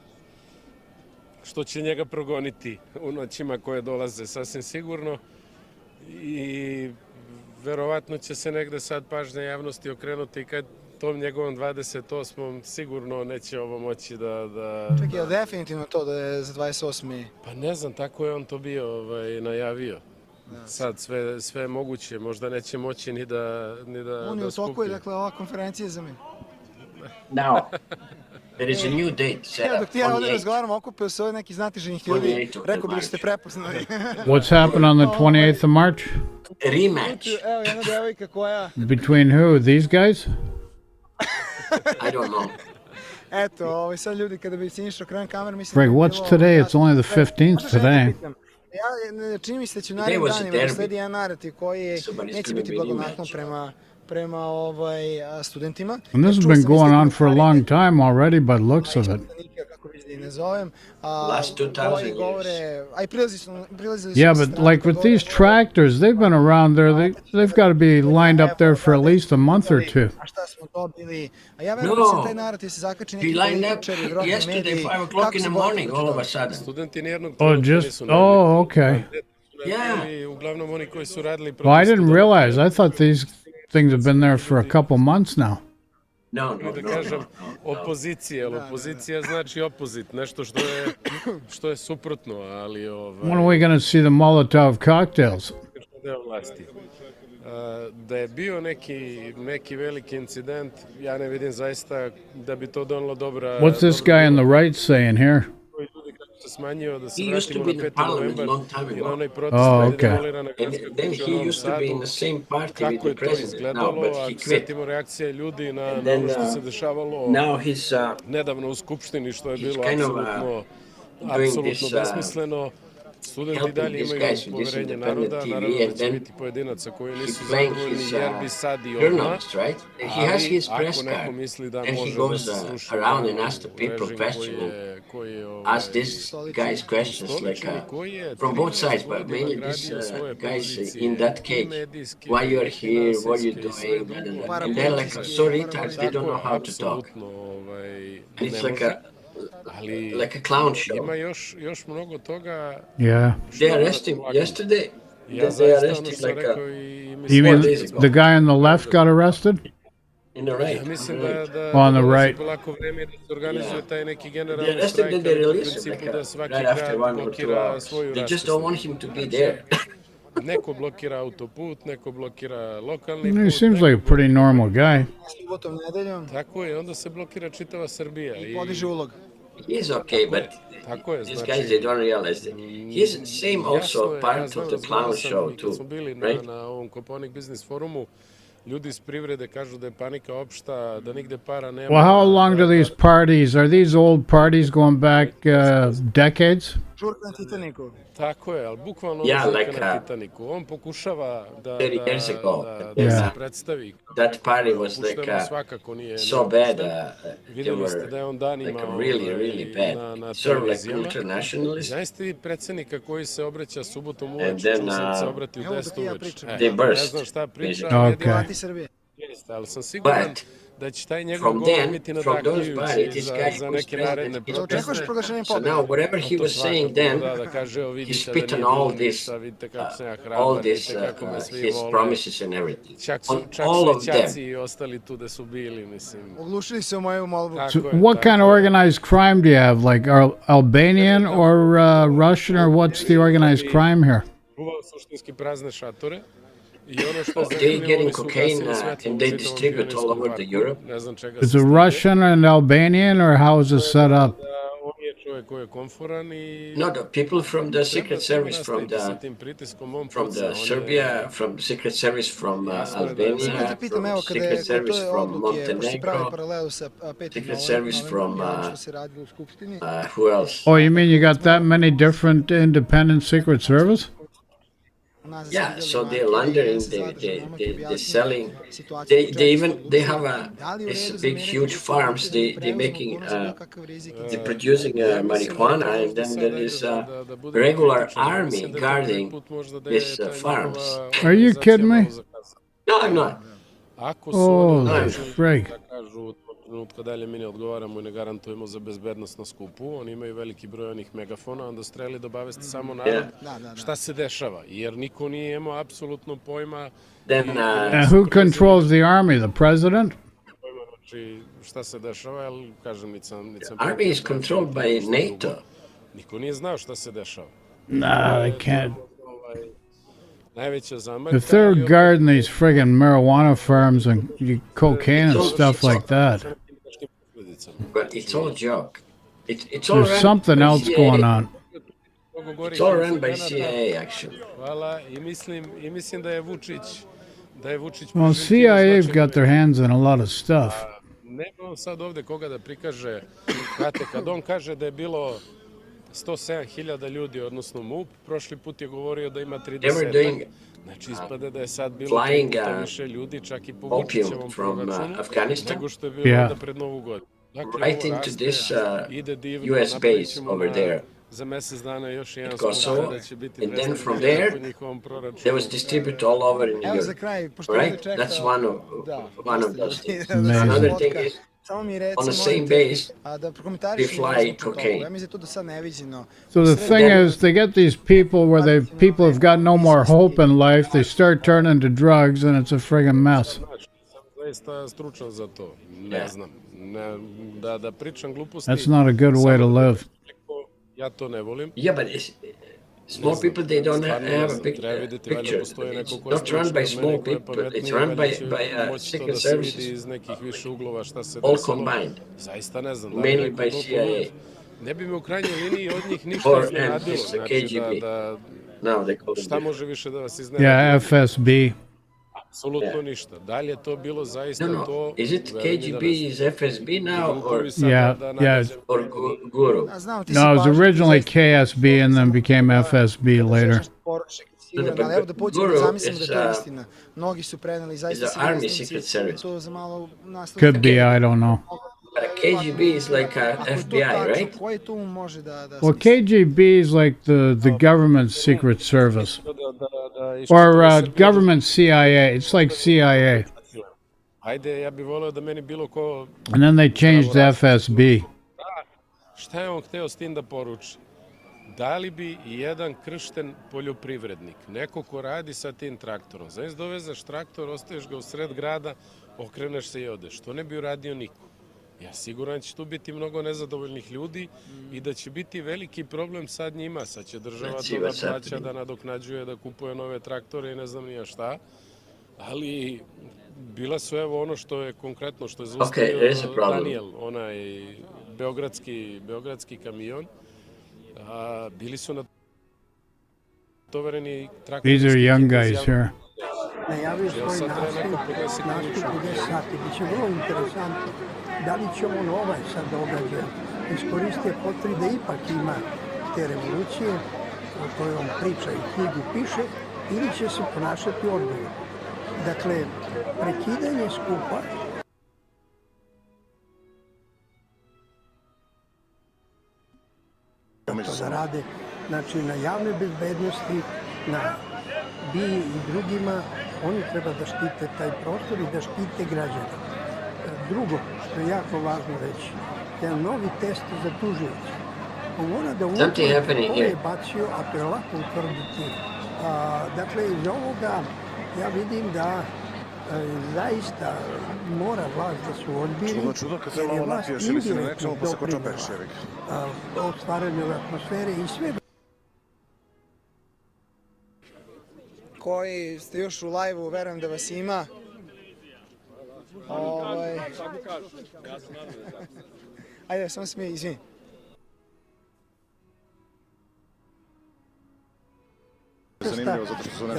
što će njega progoniti u noćima koje dolaze, sasvim sigurno. I verovatno će se negde sad pažnja javnosti okrenuti kad tom njegovom 28. sigurno neće ovo moći da... Čekaj, je li definitivno to da je za 28. Pa ne znam, tako je on to bio najavio. Sad sve je moguće, možda neće moći ni da On je u toku je, dakle, ova konferencija za mene. Now, there is a new date set Evo, up, dok ti ja ovdje 28th. razgovaram, okupio se ovdje neki znatiženih ljudi, rekao bih da ste prepoznali. What's happened on the 28th of March? Rematch. Evo, jedna devojka koja... Between who? These guys? I don't know. Eto, sad ljudi, kada bi se išao kran kamer, mislim... Greg, what's today? It's only the 15th today. Ja, čini mi se da će u narednim danima da sledi jedan narativ koji neće biti blagonaklon prema studentima. And this has been going on for a long time already by the looks of it. Last 2000 years. Yeah, but like with these tractors, they've been around there. They've got to be lined up there for at least a month or two. No, he lined up yesterday 5 o'clock in the morning all of a sudden. Studenti nijednog Okay. Yeah. Uglavnom oni koji su radili... Well, I didn't realize. I thought these things have been there for a couple months now. No. Da kažem, opozicija znači opozit, nešto što je suprotno, ali... When are we going to see the Molotov cocktails? Da je bio neki veliki incident, ja ne vidim zaista da bi to donalo dobra... What's this guy on the right saying here? He used to be in the parliament a long time ago. Oh, okay. And then he used to be in the same party with the president now, but he quit. And then now he's kind of doing this Studenti dalje imaju poverenje naroda, naravno da će biti pojedinaca koji nisu zadovoljni jer bi sad i odmah, ali ako neko misli da može da se sluša ask these guys questions like from both sides, but mainly these guys in that cage. Why you are here? What you doing? And they're like so retards, they don't know how to talk. It's like a clown show. Ima još mnogo toga. Yeah. They arrested him yesterday. They arrested like You mean the guy on the left got arrested? In the right. On the right. They arrested and they released him right after 1 or 2 hours. They just don't want him to be there. Neko blokira autoput, neko blokira lokalni put. He seems like a pretty normal guy. Tako je, onda se blokira čitava Srbija. I podiže ulog. He's okay, but these guys, they don't realize that he's same also part of the clown show too, right? Na ovom Kopaonik Business Forumu ljudi iz privrede kažu da je panika opšta, da nigde para nema. Well, how long do these parties, are these old parties going back decades? Žurka na Titaniku. Tako je, ali bukvalno like na Titaniku. On pokušava da se predstavi. That party was like so bad. They were like really bad. Sort of like ultra-nationalists. Znaš ti predsednika koji se obraća subotom uveče, se obrati u 10 uveče. They burst. Ne znam šta priča. Ali sam siguran da će taj njegov govor biti nadahnujući za neke naredne proteste. So now whatever he was saying then, he spit on all this his promises and everything. On all of them. I ostali tu da su bili, mislim. Oglušili se u moju molbu. So what kind of organized crime do you have? Like Albanian or Russian, or what's the organized crime here? Suštinski prazne šatore. They're getting cocaine and they distribute all over the Europe. Is it Russian and Albanian, or how is it set up? No, the people from the Secret Service, from the Serbia, from the Secret Service from Albania, from Secret Service from Montenegro, Secret Service from who else? Oh, you mean you got that many different independent Secret Service? unazad Yeah, videli so they're makere i laundering, jedan se zadržao momak je they're objasnio selling. situaciju u They Češkoj have da li je u this redu za big, mene huge kao farms. distributer They da preuzmem making, odgovornost za bilo kakav rizik? they're producing Ja mislim da je to marijuana, and možda then sad, there ajde, is da budemo regular kritični. Ja army mislim da je to prvi guarding put možda da these je ta farms. njihova Are you organizacija kidding me? malo zakazana. No, I'm not. Ako su oni Holy odlučili frig. da kažu od trenutka dalje mi ne odgovaramo i ne garantujemo za bezbednost na skupu, oni imaju veliki broj onih megafona, onda su trebali da obavesti samo narod šta se dešava, jer niko nije imao apsolutno pojma. Then, And who controls the army? The president? Znači, šta se dešava, jer kažem, nisam army is controlled by NATO. Niko nije znao šta se dešava. Nah, they can't. Najveća zamerka. If they're guarding these friggin' marijuana farms and cocaine and stuff like that, But it's all joke. It's all there's something else going on. It's all run by CIA, actually. Hvala, i mislim da je Vučić Well, CIA've got their hands in a lot of stuff. Nema sad ovde koga da prikaže, znate, kad on kaže da je bilo 107.000 ljudi, odnosno MUP, prošli put je govorio da ima 30. Znači, ispada da je sad bilo puta više ljudi, čak i po Vučićevom proračunu, nego što je bilo onda pred Novu godinu. Dakle, Right into this US base over there. Za mesec dana još jedan Kosovo, da će biti and then from predstavljeno there, po njihovom proračunu. they was distributed all over in Evo za Europe. kraj, pošto Right? čeka... That's one of those things. Amazing. Another thing is, Samo mi recimo, on the same base, da they prokomentarišemo fly cocaine. ja mislim da je to do sad neviđeno. So the thing is, they get these people where people have got no more hope in life. They start turning to drugs, and it's a friggin' mess. Sam zaista stručan za to. Ne znam. Da pričam gluposti. That's not a good way to live. Ja to ne volim. Yeah, but small people, they don't have a picture. It's not run by small people. It's run by Secret Services. All combined. Zaista ne znam. Mainly by CIA. Ne bi me u krajnjoj liniji od njih ništa Or iznenadilo. KGB. No, they call them Šta može više da vas iznenadi? Yeah, FSB. Apsolutno ništa. Da li je to bilo zaista to? Is it KGB, is FSB now, or Yeah. or Guru? No, it was originally KSB and then became FSB later. Ali evo da pođemo da zamislimo da to je istina. Mnogi su preneli zaista to za malo nastaviti. Could be, I don't know. But KGB is like FBI, right? Koji tu može da... Well, KGB is like the government secret service. Or government CIA. It's like CIA. Ajde, ja bih voleo da meni bilo ko... And then they changed to FSB. Šta je on hteo s tim da poruči? Da li bi jedan kršten poljoprivrednik, neko ko radi sa tim traktorom, znači dovezaš traktor, ostaješ ga u sred grada, okreneš se i odeš. To ne bi uradio niko. Ja siguran će tu biti mnogo nezadovoljnih ljudi i da će biti veliki problem sad njima. Sad će država to da plaća, da nadoknađuje, da kupuje nove traktore i ne znam nija šta. Ali bila su evo ono što je konkretno, što je zaustavio Daniel, onaj beogradski kamion. Bili su natovareni traktori. These are young guys here. Najavio svoj nastup u 10 sati. Biće vrlo interesantno. Da li će on ovaj sad događaj iskoristiti potri da ipak ima te revolucije o kojoj on priča i knjigu piše, ili će se ponašati odgovorno. Dakle, prekidanje skupa to da rade, znači na javnoj bezbednosti, na BIA i drugima, oni treba da štite taj prostor i da štite građane. Drugo, što je jako važno reći, jedan novi test za tužioca. On mora da utvrdi ko je bacio, a to je lako utvrditi. Dakle, iz ovoga ja vidim da zaista mora vlast da su odbili, jer je vlast indirektno doprinela o stvaranju atmosfere i sve. Koji ste još u live-u, verujem da vas ima. Ajde, samo se mi izvini. Ja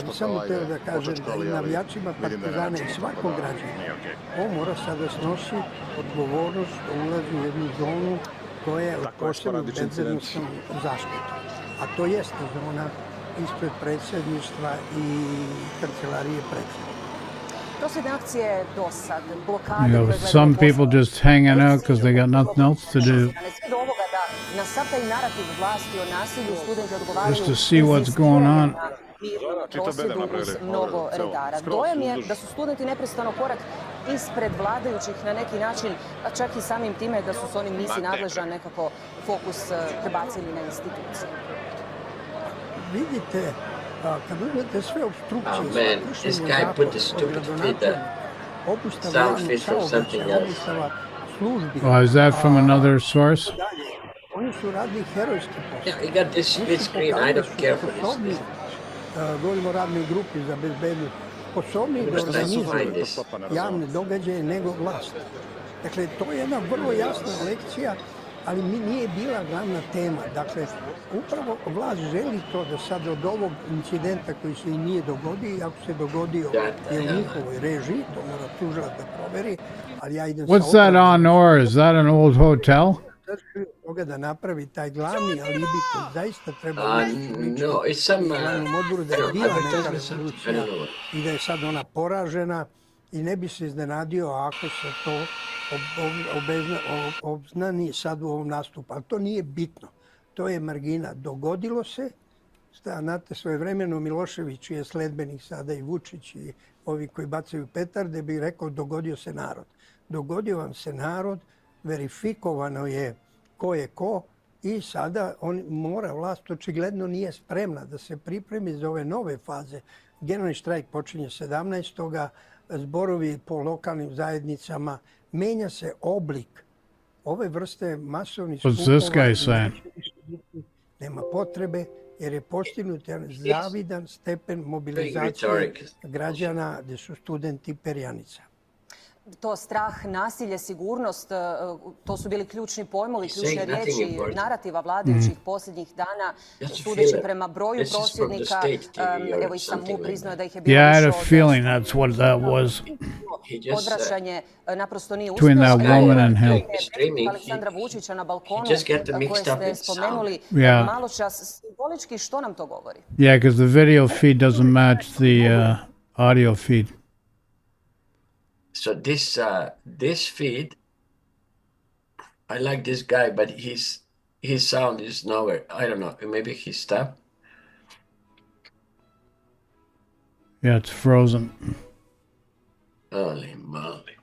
bih samo teo da kažem da i navijačima Partizana i svakog građana, on mora sad da snosi odgovornost da ulazi u jednu zonu koja je od posebnog bezbednostnog zaštitu. A to jeste zona ispred predsjedništva i kancelarije predsjednika. Prosvjedne akcije do sad, blokade You know, some people just hanging out because they got nothing else to do. Sve do ovoga da na sav taj narativ vlasti o nasilju studenti odgovaraju Just to see what's going on. prosvjedu uz mnogo redara. Dojam je da su studenti neprestano korak ispred vladajućih na neki način, a čak i samim time da su s onim nisi nadležan nekako fokus prebacili na institucije. Vidite, kad uzmete sve obstrukcije, Oh man, this guy put the stupid feed sound feed from something else. Oh, is that from another source? Oni su radili herojski posao. Yeah, he got this split screen. I don't care for this. Govorimo o radnoj grupi za bezbednost. Sposobniji da organizuju javne događaje nego vlast. Dakle, to je jedna vrlo jasna lekcija, ali nije bila glavna tema. Dakle, upravo vlast želi to da sad od ovog incidenta koji se i nije dogodio, i ako se dogodio je u njihovoj režiji, to mora tužilac da proveri, ali ja idem sa What's that on or? Is that an old hotel? toga da napravi taj glavni alibi koji zaista treba No, it's some glavnom odboru da je bila neka rezolucija I don't know. i da je sad ona poražena i ne bi se iznenadio ako se to obznani sad u ovom nastupu. Ali to nije bitno. To je margina. Dogodilo se, znate, svojevremeno Milošević je sledbenik sada i Vučić i ovi koji bacaju petarde bi rekao dogodio se narod. Dogodio vam se narod, verifikovano je ko je ko i sada vlast očigledno nije spremna da se pripremi za ove nove faze. Generalni štrajk počinje 17. Zborovi po lokalnim zajednicama, menja se oblik ove vrste masovnih skupova. What's this guy saying? Nema potrebe jer je postignut zavidan stepen mobilizacije građana gdje su studenti perjanica. To strah, nasilje, sigurnost, to su bili ključni pojmovi, ključne riječi narativa vladajućih posljednjih dana, sudeći prema broju prosvjednika. Evo i sam mu priznao da ih je bilo Yeah, I had a više feeling that's what that was. Odvraćanje naprosto nije Between uspjelo. that woman and him. Aleksandra Vučića na balkonu koje ste spomenuli malo čas. Simbolički što nam to govori? Yeah, because the video feed doesn't match the audio feed. So this feed, I like this guy, but his sound is nowhere. I don't know. Maybe he stopped. Yeah, it's frozen. Holy moly!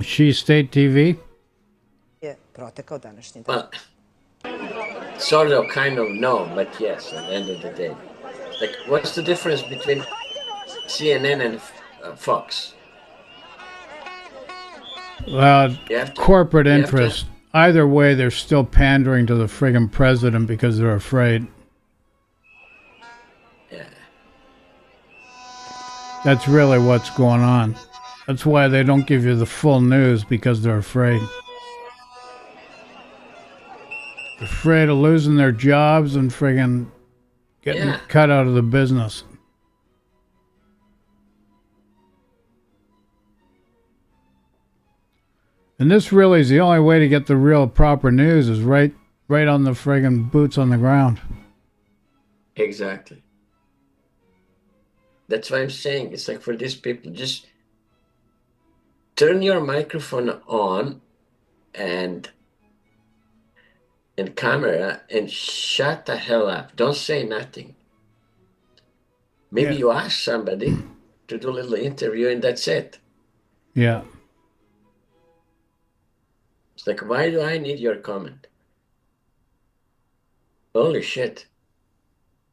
She State TV? Je protekao današnji dan. Well, sort of, kind of, no, but yes. At the end of the day, like, what's the difference between CNN and Fox? Corporate interest. Either way, they're still pandering to the friggin' president because they're afraid. Yeah. That's really what's going on. That's why they don't give you the full news, because they're afraid. They're afraid of losing their jobs and friggin' getting cut out of the business. And this really is the only way to get the real proper news, is right on the friggin' boots on the ground. Exactly. That's why I'm saying it's like for these people, just turn your microphone on and camera and shut the hell up. Don't say nothing. Maybe you ask somebody to do a little interview and that's it. Yeah. It's like, why do I need your comment? Holy shit.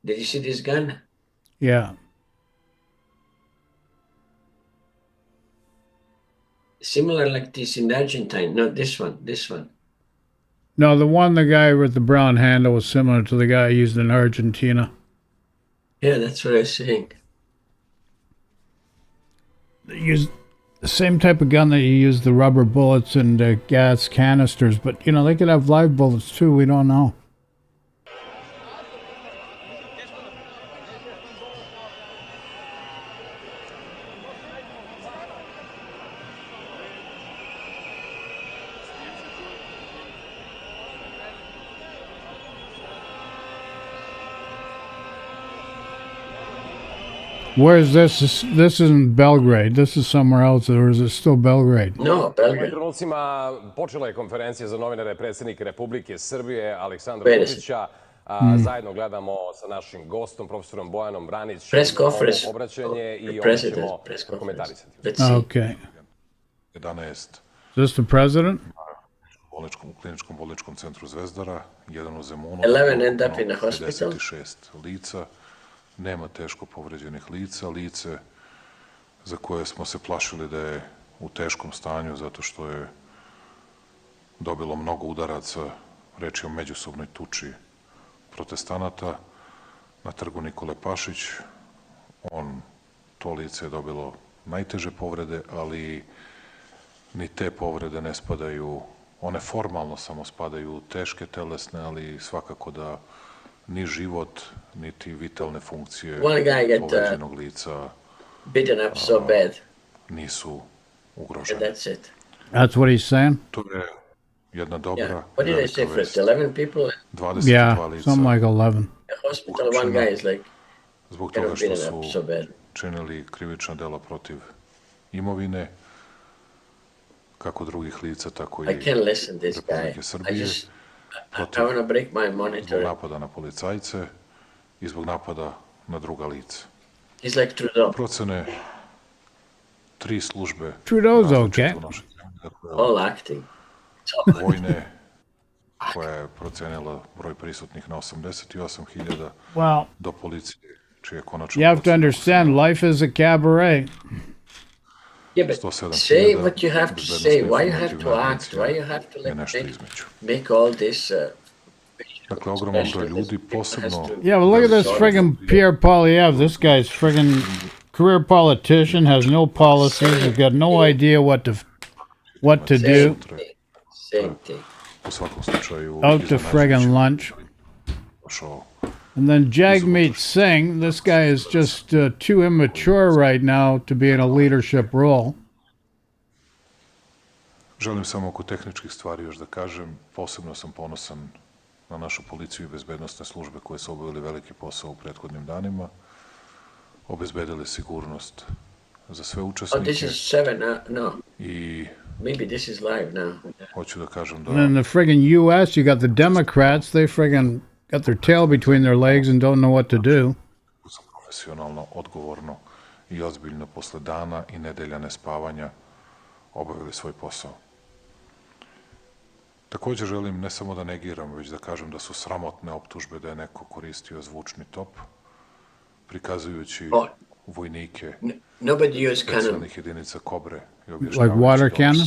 Did you see this gun? Yeah. Similar like this in Argentine. No, this one. No, the guy with the brown handle was similar to the guy used in Argentina. Yeah, that's what I was saying. They use the same type of gun that you use the rubber bullets and gas canisters, but, they could have live bullets too, we don't know. Where is this? This isn't Belgrade. This is somewhere else, or is it still Belgrade? No, Belgrade. U ovim trenucima počela je konferencija za novinare predsjednika Republike Srbije Aleksandra Vučića. Zajedno gledamo sa našim gostom, profesorom Bojanom Branićem, ovo obraćanje i ovo ćemo komentarisati. Okay. 11. Is this the president? U kliničkom bolničkom centru Zvezdara, jedan u Zemunu, 11 end up in the hospital. 56 lica, nema teško povređenih lica, lice za koje smo se plašili da je u teškom stanju zato što je dobilo mnogo udaraca, reč je o međusobnoj tuči protestanata na trgu Nikole Pašić. To lice je dobilo najteže povrede, ali ni te povrede ne spadaju, one formalno samo spadaju u teške telesne, ali svakako da ni život, niti vitalne funkcije povređenog lica nisu ugrožene. That's what he's saying? To je jedna dobra What did I say first? 11 people? 22 lica. Something like 11. Hospital, one guy is like, zbog toga što su činili krivična dela protiv imovine, kako drugih lica, tako i Republike Srbije, protiv zbog napada na policajce i zbog napada na druga lica. Procene 3 službe vojne, koja je procenila broj prisutnih na 88.000, do policije, čije konačno you have to understand, life is a cabaret. Yeah, but say what you have to say. Why you have to act? Why you have to make all this? Dakle, ogroman broj ljudi, posebno... Yeah, but look at this friggin' Pierre Poilievre. This guy's friggin' career politician, has no policies, he's got no idea what to do. Same thing. Out to friggin' lunch. And then Jagmeet Singh, this guy is just too immature right now to be in a leadership role. Želim samo oko tehničkih stvari još da kažem. Posebno sam ponosan na našu policiju i bezbednostne službe koje su obavili veliki posao u prethodnim danima. Obezbedili sigurnost za sve učesnike. Oh, this is 7, no. I maybe this is live now. Hoću da kažem da... And in the friggin' U.S., you got the Democrats, they friggin' got their tail between their legs and don't know what to do. Profesionalno, odgovorno i ozbiljno posle dana i nedelja nespavanja obavili svoj posao. Također želim ne samo da negiram, već da kažem da su sramotne optužbe da je neko koristio zvučni top, prikazujući vojnike specijalnih jedinica Kobre i objašnjavajući... Like water cannon?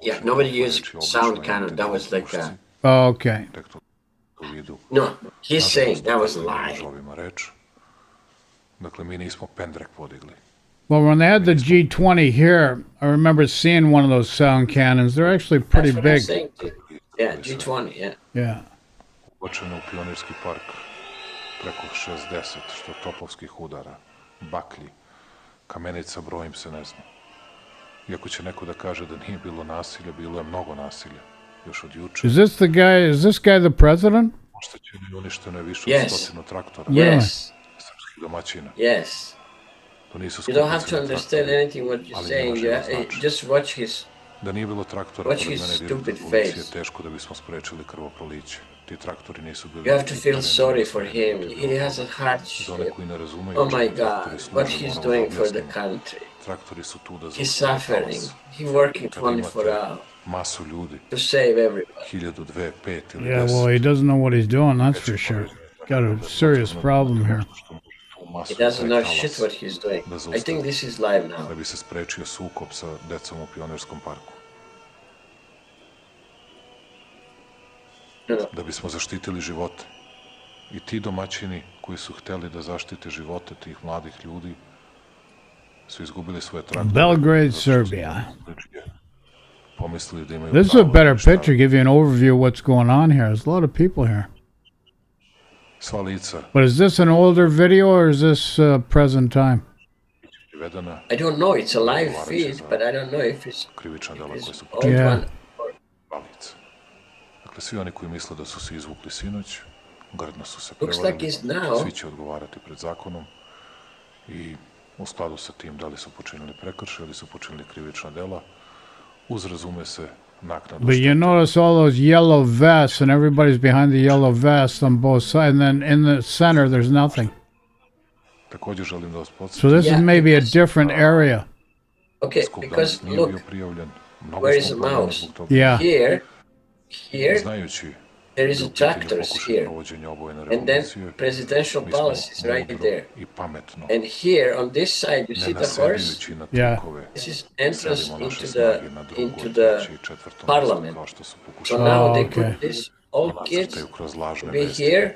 Yeah, nobody used sound cannon. That was like a... Oh, okay. No, he's saying that was a lie. Dakle, mi nismo pendrek podigli. Well, when they had the G20 here, I remember seeing one of those sound cannons. They're actually pretty big. Yeah, G20, yeah. Yeah. Ubačeno u Pionirski park preko 60, što topovskih udara, baklji, kamenica, brojim se ne znam. Iako će neko da kaže da nije bilo nasilja, bilo je mnogo nasilja. Još od juče. Is this guy the president? Oštećeno i uništeno je više od 100 traktora. Yes. Srpskih domaćina. Yes. You don't have to understand anything what you're saying. Just watch his... Da nije bilo traktora, watch his stupid face. Teško da bismo sprečili krvoproliće. Ti traktori nisu bili... You have to feel sorry for him. He has a hardship. Oh my God, what he's doing for the country. Traktori su tu da... He's suffering. He's working 24 hours. Masu ljudi. To save everybody. 1000, 2, 5 ili 10. Yeah, well, he doesn't know what he's doing, that's for sure. Got a serious problem here. He doesn't know shit what he's doing. I think this is live now. Da bi se sprečio sukob sa decom u Pionirskom parku. Da bismo zaštitili živote. I ti domaćini koji su hteli da zaštite živote tih mladih ljudi su izgubili svoje traktore. Belgrade, Serbia. Pomislili da imaju This is a better picture, give you an overview of what's going on here. There's a lot of people here. Sva lica. But is this an older video or is this present time? I don't know. It's a live feed, but I don't know if it's old one. Dakle, svi oni koji misle da su se izvukli sinoć, grdno su se Looks like he's prevarili. now. Svi će odgovarati pred zakonom. i u skladu sa tim da li su počinili prekršaj ili su počinili krivična dela, uz razume se naknadu But you štete. notice all those yellow vests and everybody's behind the yellow vest on both sides, and then in the center there's nothing. Također želim da vas podsjetim. So this is maybe a different area. Okay, because look, where is the mouse? Yeah. Here, Znajući there is a tractors here, and then presidential palace is right there. And here on this side, you see the horse? Yeah. This is entrance into the parliament. So now they put this all kids to be here,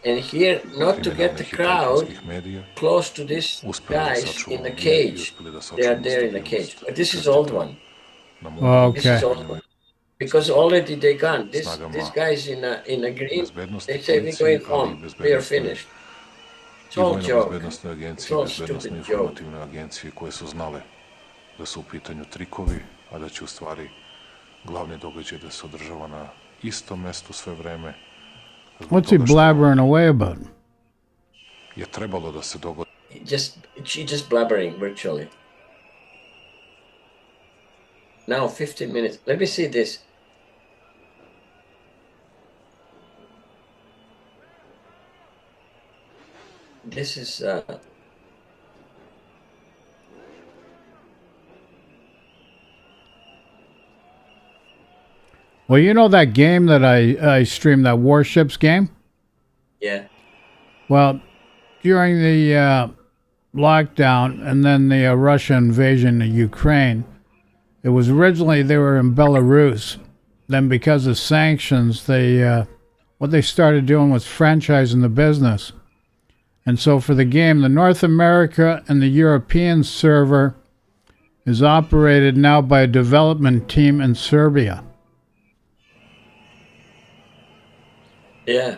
and here not to get the crowd close to these guys in the cage. They are there in the cage. But this is old one. This is old one. Because already they gone. This guys in a green, they say we're going home. We are finished. It's all joke. It's all stupid joke. Agencije koje su znale da su u pitanju trikovi, a da će u stvari glavni događaj da se održava na istom mestu sve vreme. What's he blabbering away about? Je trebalo da se dogodi. She just blabbering virtually. Now 15 minutes. Let me see this. This is Well, you know that game that I streamed, that Warships game? yeah. Well, during the lockdown and then the Russia invasion of Ukraine, it was originally they were in Belarus. Then because of sanctions, what they started doing was franchising the business. And so for the game, the North America and the European server is operated now by a development team in Serbia. Yeah.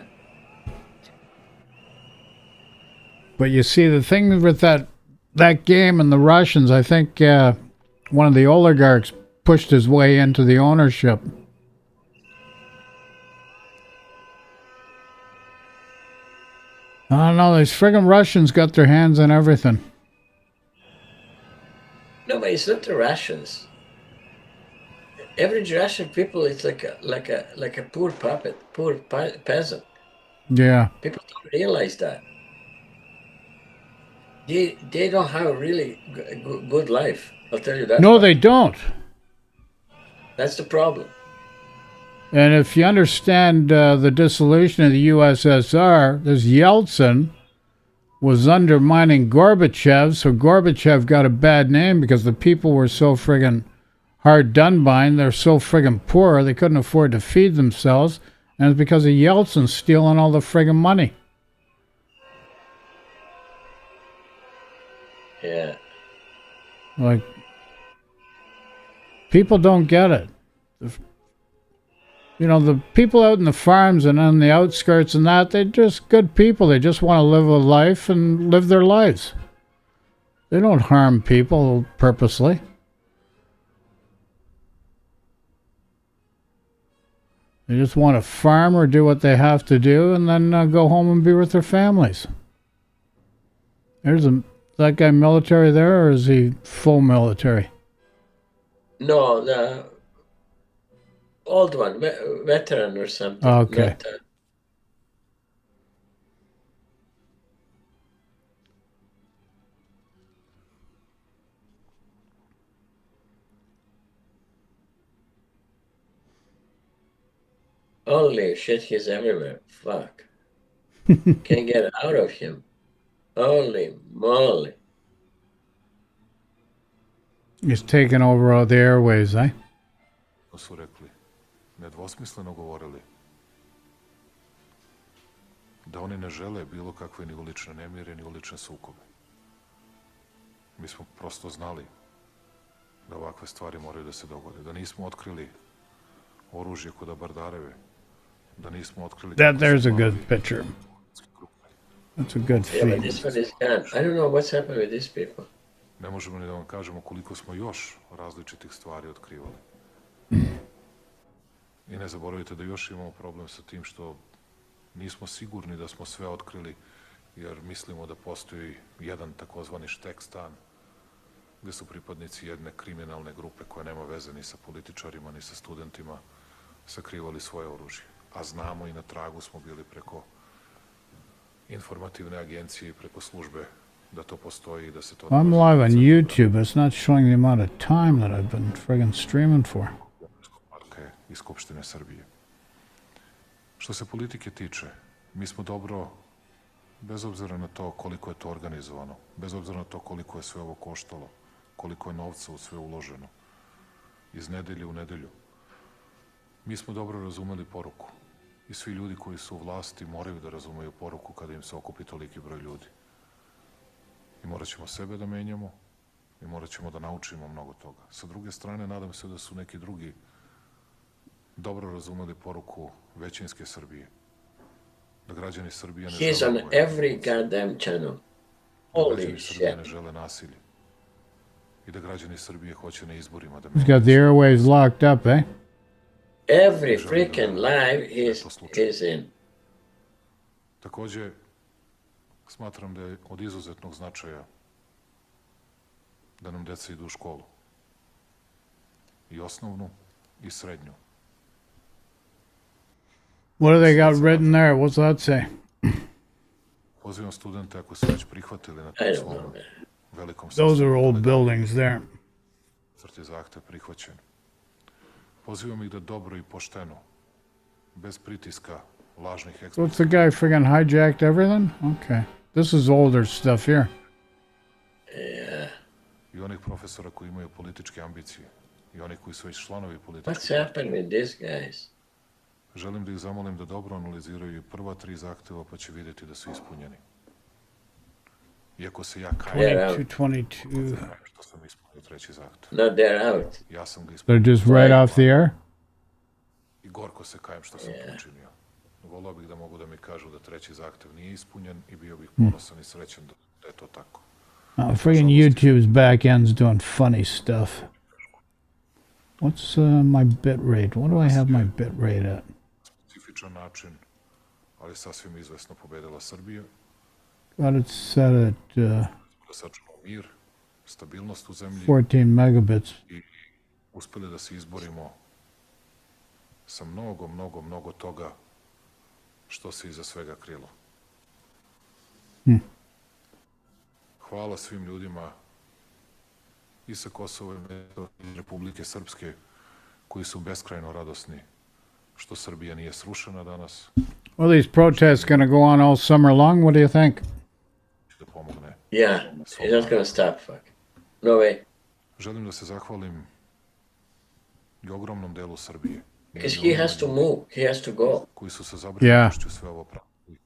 But you see, the thing with that game and the Russians, I think one of the oligarchs pushed his way into the ownership. I don't know, these friggin' Russians got their hands on everything. No, but it's not the Russians. Average Russian people is like a poor puppet, poor peasant. Yeah. People don't realize that. They don't have a really good life. I'll tell you that. No, they don't. That's the problem. And if you understand the dissolution of the USSR, this Yeltsin was undermining Gorbachev, so Gorbachev got a bad name because the people were so friggin' hard done by, and they're so friggin' poor they couldn't afford to feed themselves, and it's because of Yeltsin stealing all the friggin' money. Yeah. Like, people don't get it. You know, the people out in the farms and on the outskirts and that, they're just good people. They just want to live a life and live their lives. They don't harm people purposely. They just want to farm or do what they have to do and then go home and be with their families. There's that guy military there, or is he full military? No, the old one, veteran or something. Okay. Holy shit, he's everywhere. Fuck. Can't get out of him. Holy moly. He's taking over all the airways, eh? To su rekli, nedvosmisleno govorili da oni ne žele bilo kakve ni ulične nemire, ni ulične sukobe. Mi smo prosto znali da ovakve stvari moraju da se dogode. Da nismo otkrili oružje kod Abardareve, da nismo otkrili... There's a good picture. That's a good feed. Yeah, but this one is gone. I don't know what's happened with these people. Ne možemo ni da vam kažemo koliko smo još različitih stvari otkrivali. I ne zaboravite da još imamo problem sa tim što nismo sigurni da smo sve otkrili jer mislimo da postoji jedan takozvani štekstan, gde su pripadnici jedne kriminalne grupe koja nema veze ni sa političarima, ni sa studentima, sakrivali svoje oružje. A znamo i na tragu smo bili preko informativne agencije i preko službe da to postoji i da se to... I'm live on YouTube. It's not showing the amount of time that I've been friggin' streaming for. Iz Skupštine Srbije. Što se politike tiče, mi smo dobro, bez obzira na to koliko je to organizovano, bez obzira na to koliko je sve ovo koštalo, koliko je novca u sve uloženo, iz nedelje u nedelju, mi smo dobro razumeli poruku. I svi ljudi koji su u vlasti moraju da razumeju poruku kada im se okupi toliki broj ljudi. I morat ćemo sebe da menjamo i morat ćemo da naučimo mnogo toga. Sa druge strane, nadam se da su neki drugi dobro razumeli poruku većinske Srbije. Da građani Srbije ne žele... He's on every goddamn channel. Holy shit. Ne žele nasilje. I da građani Srbije hoće na izborima da... He's got the airwaves locked up, eh? Every freaking live is in. Takođe, smatram da je od izuzetnog značaja da nam deca idu u školu. I osnovnu i srednju. What do they got written there? What's that say? Pozivam studente ako se već prihvatili na tom svom velikom... Those are old buildings there. Crti zahtev prihvaćen. Pozivam ih da dobro i pošteno, bez pritiska, lažnih What's the guy friggin' hijacked everything? Okay. This is older stuff here. Yeah. I onih profesora koji imaju političke ambicije. I onih koji su već članovi političke... What's happened with these guys? Želim da ih zamolim da dobro analiziraju prva 3 zahteva, pa će vidjeti da su ispunjeni. Iako se ja kajem... 22. Što sam ispunio 3. zahtev. No, they're out. Ja sam ga ispunio. They're just right off the air? I gorko se kajem što sam to učinio. Volao bih da mogu da mi kažu da 3. zahtev nije ispunjen i bio bih ponosan i srećan da je to tako. Friggin' YouTube's back end's doing funny stuff. What's my bit rate? What do I have my bit rate at? Specifičan način, ali sasvim izvesno pobedila Srbija. Got it set at da sačuvamo mir, stabilnost u zemlji 14 megabits. I uspeli da se izborimo sa mnogo toga što se iza svega krilo. Hvala svim ljudima i sa Kosova i Republike Srpske koji su beskrajno radosni što Srbija nije srušena danas. Well, these protests going to go on all summer long. What do you think? Da pomogne. Yeah, it's not going to stop, fuck. No way. Želim da se zahvalim i ogromnom delu Srbije. Because he has to move, he has to go. Koji su se zabrinutošću sve ovo pratili.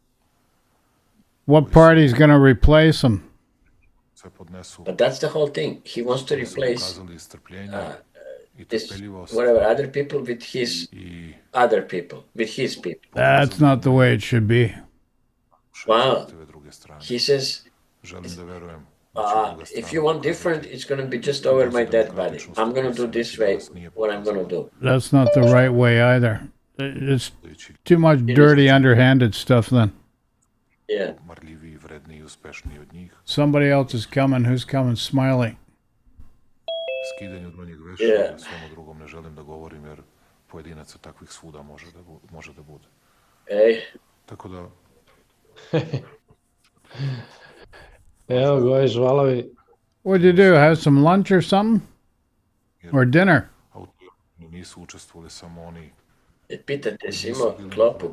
What party is going to replace him? But that's the whole thing. He wants to replace whatever other people with his other people, with his people. That's not the way it should be. Wow. He says, if you want different, it's going to be just over my dead body. I'm going to do this way what I'm going to do. That's not the right way either. It's too much dirty, underhanded stuff then. Yeah. Somebody else is coming. Who's coming? Smiley. Skidanju donjeg veša, ja svemu drugom ne želim da govorim, jer pojedinaca takvih svuda može da bude. Ej. Tako da... Evo ga, žvalavi. What'd you do? Have some lunch or something? Or dinner? Nisu učestvovali samo oni. Pitate si imao klopu?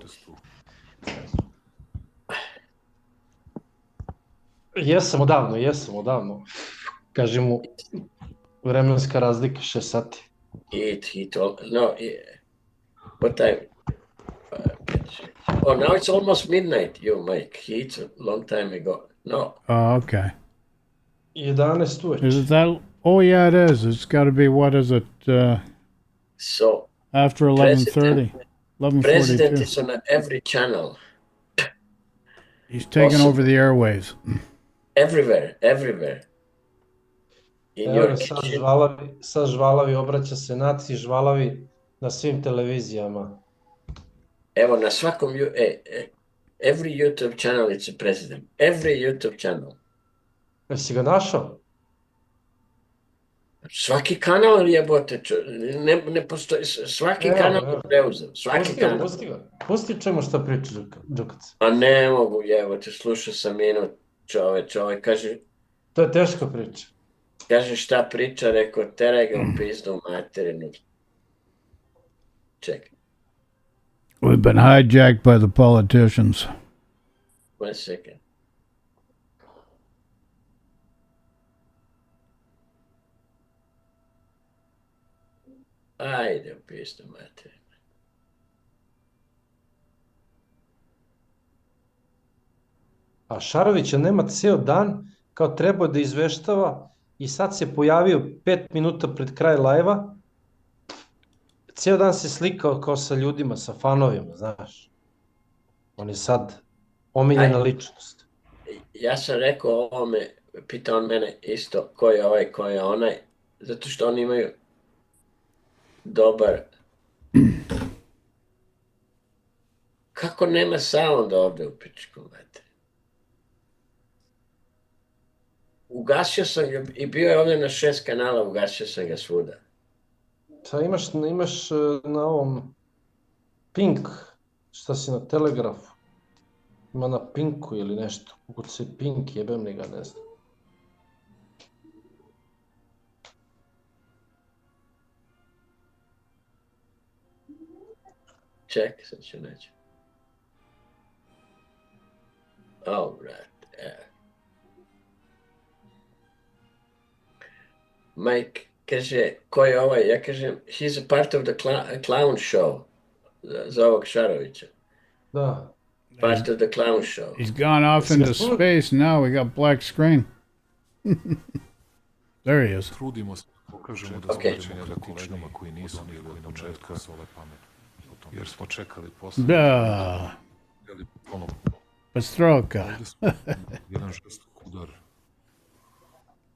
Jesam odavno. Kaži mu, vremenska razlika 6 sati. What time? Oh, now it's almost midnight, Mike. He eats a long time ago. No. Oh, okay. 11 uveče. Is it that? Oh, yeah, it is. It's got to be, what is it? So. After 11:30. 11:42. President is on every channel. He's taking over the airwaves. Everywhere. Evo, sad žvalavi obraća se naciji, žvalavi na svim televizijama. Evo, na svakom... Every YouTube channel, it's a president. Every YouTube channel. Jesi ga našao? Svaki kanal jebote, ne postoji, svaki kanal je preuzeo, svaki kanal. Pusti čemu šta priča Đukac. A ne mogu jebote, slušao sam minut čovek kaže... To je teško priča. Kaže šta priča, rekao, teraj ga u pizdu materinu. Čekaj. We've been hijacked by the politicians. 1 second. Ajde u pizdu materinu. A Šarovića nema ceo dan, kao trebao da izveštava i sad se pojavio 5 minuta pred kraj lajva. Ceo dan se slikao kao sa ljudima, sa fanovima, znaš. On je sad omiljena ličnost. Ja sam rekao ovome, pitao on mene isto ko je ovaj, ko je onaj, zato što oni imaju dobar... Kako nema sound ovde u pičku materiju? Ugasio sam ga i bio je ovdje na 6 kanala, ugasio sam ga svuda. Sad imaš na ovom Pink, šta si na Telegrafu, ima na Pinku ili nešto, ukucaj Pink, jebem li ga, ne znam. Čekaj, sad ću naći. Oh, right, Mike kaže, ko je ovaj? Ja kažem, he's a part of the clown show. Za ovog Šarovića. Da. Part of the clown show. He's gone off into space now. We got black screen. There he is. Trudimo se da pokažemo da smo demokratičnima koji nisu bili od početka sole pamet. Jer smo čekali posle. Da. Pastroka. Jedan žestok udar.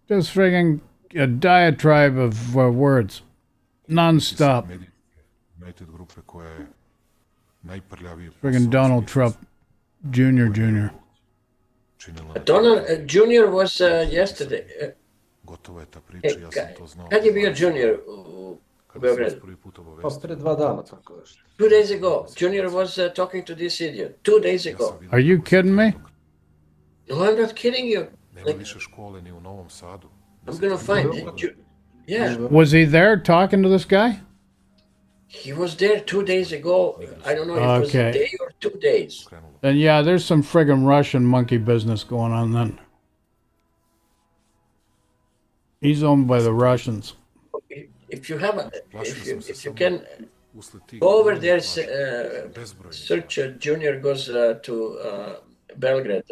Just friggin' a diatribe of words. Non-stop. United grupe koja je najprljavije. Friggin' Donald Trump Jr. Donald Jr. was yesterday. Gotova je ta priča, ja sam to znao. Kad je bio Junior u Belgradu? Pa pre 2 dana, tako nešto. 2 days ago, Junior was talking to this idiot. 2 days ago. Are you kidding me? No, I'm not kidding you. Nema više škole ni u Novom Sadu. I'm gonna find it. Yeah. Was he there talking to this guy? He was there 2 days ago. I don't know if it was a day or 2 days. Then yeah, there's some friggin' Russian monkey business going on then. He's owned by the Russians. If you have, if you can go over there, search Junior goes to Belgrade,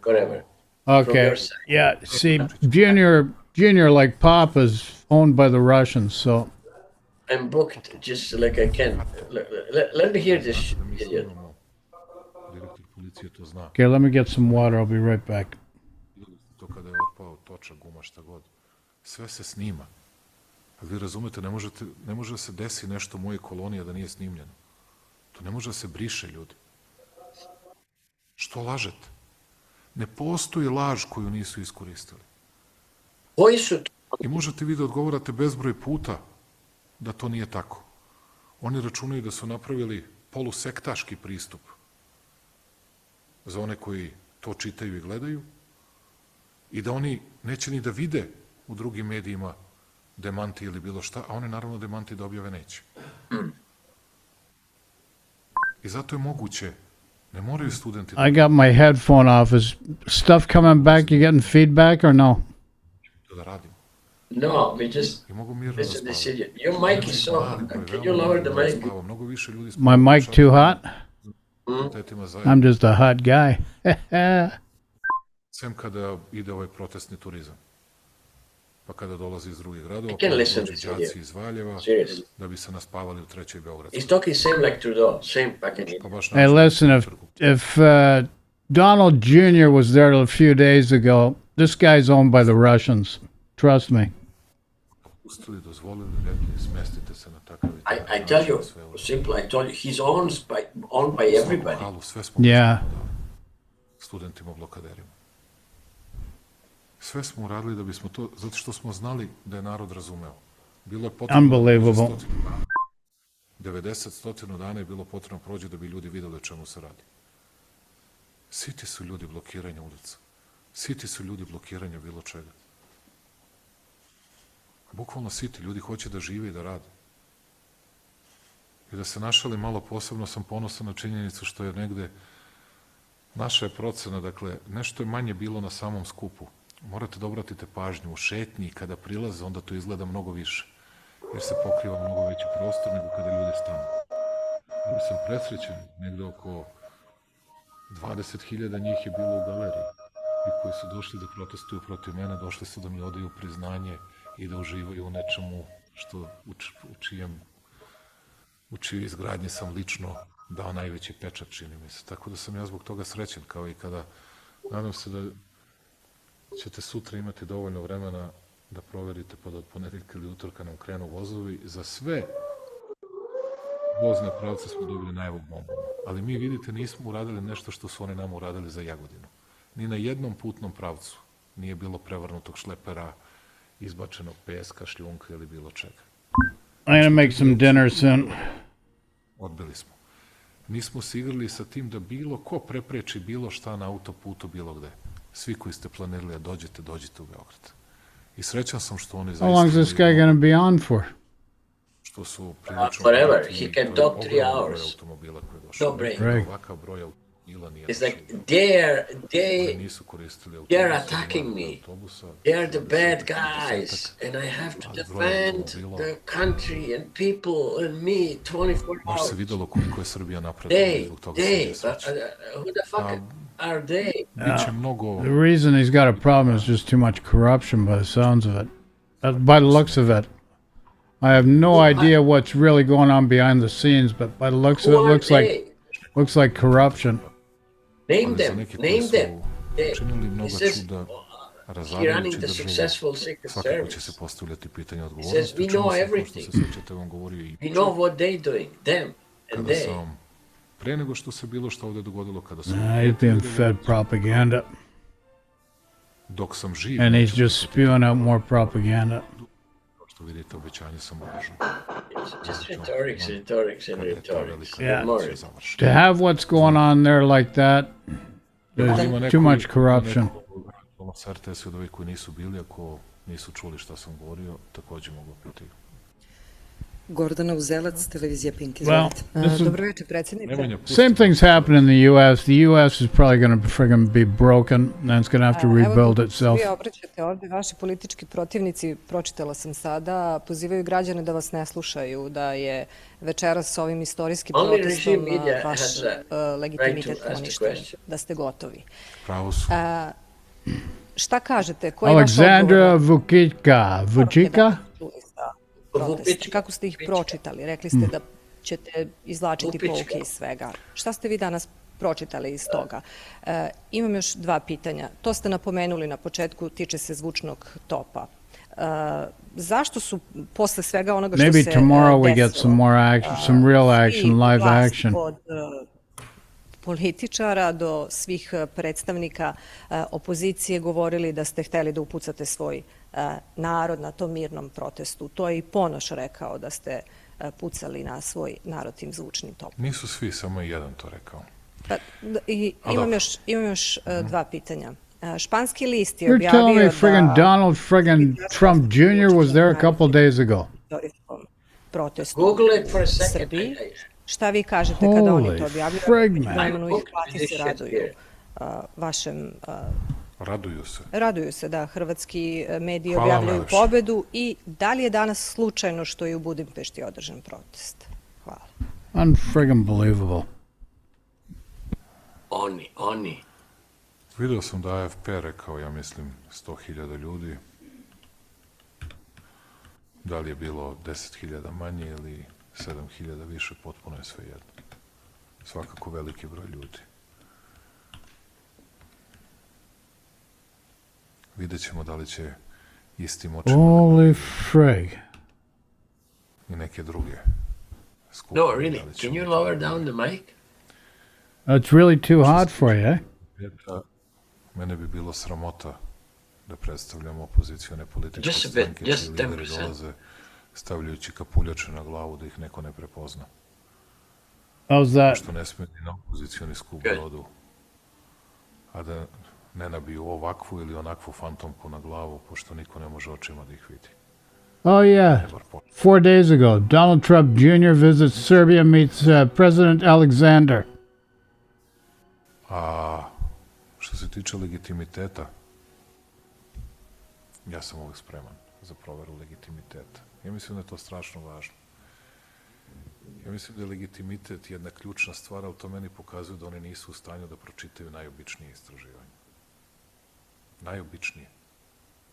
whatever. Okay. Yeah. See, Junior, like Pop, is owned by the Russians, so. I'm booked just like I can. Let me hear this idiot. Okay, let me get some water. I'll be right back. To kada je otpao točak, guma, šta god. Sve se snima. A vi razumete, ne može da se desi nešto u mojoj koloniji da nije snimljeno. To ne može da se briše, ljudi. Što lažete? Ne postoji laž koju nisu iskoristili. Koji su to? I možete vi da odgovarate bezbroj puta da to nije tako. Oni računaju da su napravili polusektaški pristup za one koji to čitaju i gledaju i da oni neće ni da vide u drugim medijima demanti ili bilo šta, a oni naravno demanti da objave neće. I zato je moguće, ne moraju studenti... I got my headphone off. Is stuff coming back? You getting feedback or no? Da radim. No, we just listen this idiot. Your mic is so hot. Can you lower the mic? My mic too hot? I'm just a hot guy. Sem kada ide ovaj protestni turizam. Pa kada dolazi iz drugih gradova, pa dolazi đaci iz Valjeva, da bi se naspavali u trećoj Beogradskoj. He's talking same like Trudeau, same fucking... Hey, listen, if Donald Jr. was there a few days ago, this guy's owned by the Russians. Trust me. I tell you, simple, I told you, he's owned by everybody. Yeah. studentima blokaderima. Sve smo uradili da bismo to, zato što smo znali da je narod razumeo. Bilo je potrebno... Unbelievable. 90 dana je bilo potrebno prođe da bi ljudi videli o čemu se radi. Siti su ljudi blokiranja ulica. Siti su ljudi blokiranja bilo čega. Bukvalno siti. Ljudi hoće da žive i da rade. I da se našali malo posebno, sam ponosan na činjenicu što je negde naša je procena, dakle, nešto je manje bilo na samom skupu. Morate da obratite pažnju u šetnji i kada prilaze, onda to izgleda mnogo više. Jer se pokriva mnogo veći prostor nego kada ljudi stanu. Ali sam presrećen, negde oko 20.000 njih je bilo u galeriji. I koji su došli da protestuju protiv mene, došli su da mi odaju priznanje i da uživaju u nečemu što u čijoj izgradnji sam lično dao najveći pečat, čini mi se. Tako da sam ja zbog toga srećen, kao i kada nadam se da ćete sutra imati dovoljno vremena da proverite pa da od ponedeljka ili utorka nam krenu vozovi. Za sve vozne pravce smo dobili najavu bombama. Ali mi, vidite, nismo uradili nešto što su oni nam uradili za Jagodinu. Ni na jednom putnom pravcu nije bilo prevrnutog šlepera, izbačenog peska, šljunka ili bilo čega. I'm gonna make some dinner soon. Odbili smo. Nismo se igrali sa tim da bilo ko prepreči bilo šta na autoputu bilo gde. Svi koji ste planirali da dođete u Beograd. I srećan sam što oni zaista... How long is this guy gonna be on for? Što su prilično... Forever. He can talk 3 hours. No break. Ovakav broj automobila nije... It's like they are attacking me. They are the bad guys. And I have to defend the country and people and me 24 hours. Baš se videlo koliko je Srbija napredila zbog toga. Who the fuck are they? Biće mnogo... The reason he's got a problem is just too much corruption by the sounds of it. By the looks of it. I have no idea what's really going on behind the scenes, but by the looks of it, looks like corruption. Name them. Name them. Činili mnogo čuda, razarajući državu. Svakako će se postavljati pitanje odgovornosti. We know everything. We know what they doing. Them and they. Pre nego što se bilo što ovde dogodilo, kada su... He's being fed propaganda. Dok sam živ... And he's just spewing out more propaganda. Što vidite, obećanje sam održao. Just rhetorics. Yeah. To have what's going on there like that, there's too much corruption. Sa RTS od ovih koji nisu bili, ako nisu čuli šta sam govorio, takođe mogu piti. Gordana Uzelac, televizija Pink. Well, Dobro večer, predsjedniče. Same things happen in the U.S. The U.S. is probably going to friggin' be broken, and it's going to have to rebuild itself. Vi obraćate ovde, vaši politički protivnici, pročitala sam sada, pozivaju građane da vas ne slušaju, da je večeras s ovim istorijskim protestom vaš legitimitet poništen, da ste gotovi. Pravo su. Šta kažete? Koji je vaš Alexandra Vučića? Protest. Kako ste ih pročitali? Rekli ste da ćete izvlačiti pouke iz svega. Šta ste vi danas pročitali iz toga? Imam još 2 pitanja. To ste napomenuli na početku, tiče se zvučnog topa. Zašto su posle svega onoga što se desilo... Maybe tomorrow we get some real action, live action. Od političara do svih predstavnika opozicije govorili da ste hteli da upucate svoj narod na tom mirnom protestu. To je i Ponoš rekao, da ste pucali na svoj narod tim zvučnim topom. Nisu svi, samo jedan to rekao. Imam još 2 pitanja. Španski list je objavio da... You're telling me friggin' Donald friggin' Trump Jr. was there a couple days ago. Protestu u Srbiji. Šta vi kažete kada oni to objavljaju? Najmanu ih plati se raduju vašem... Raduju se. Raduju se, da. Hrvatski mediji objavljaju pobedu. I da li je danas slučajno što je u Budimpešti održan protest? Hvala. Unfriggin' believable. Oni. Vidio sam da AFP rekao, ja mislim, 100.000 ljudi. Da li je bilo 10.000 manje ili 7.000 više, potpuno je sve jedno. Svakako veliki broj ljudi. Vidjet ćemo da li će istim očima... Holy frig. I neke druge skupine. No, really. Can you lower down the mic? It's really too hot for you, eh? Mene bi bilo sramota da predstavljamo opozicione političke stranke čiji lideri dolaze stavljajući kapuljače na glavu da ih neko ne prepozna. How's that? Što ne smije ni na opozicioni skup da odu, a da ne nabiju ovakvu ili onakvu fantomku na glavu, pošto niko ne može očima da ih vidi. Oh, yeah. 4 days ago, Donald Trump Jr. visits Serbia, meets President Alexander. A što se tiče legitimiteta, ja sam uvijek spreman za proveru legitimiteta. Ja mislim da je to strašno važno. Ja mislim da je legitimitet jedna ključna stvar, ali to meni pokazuje da oni nisu u stanju da pročitaju najobičnije istraživanje. Najobičnije.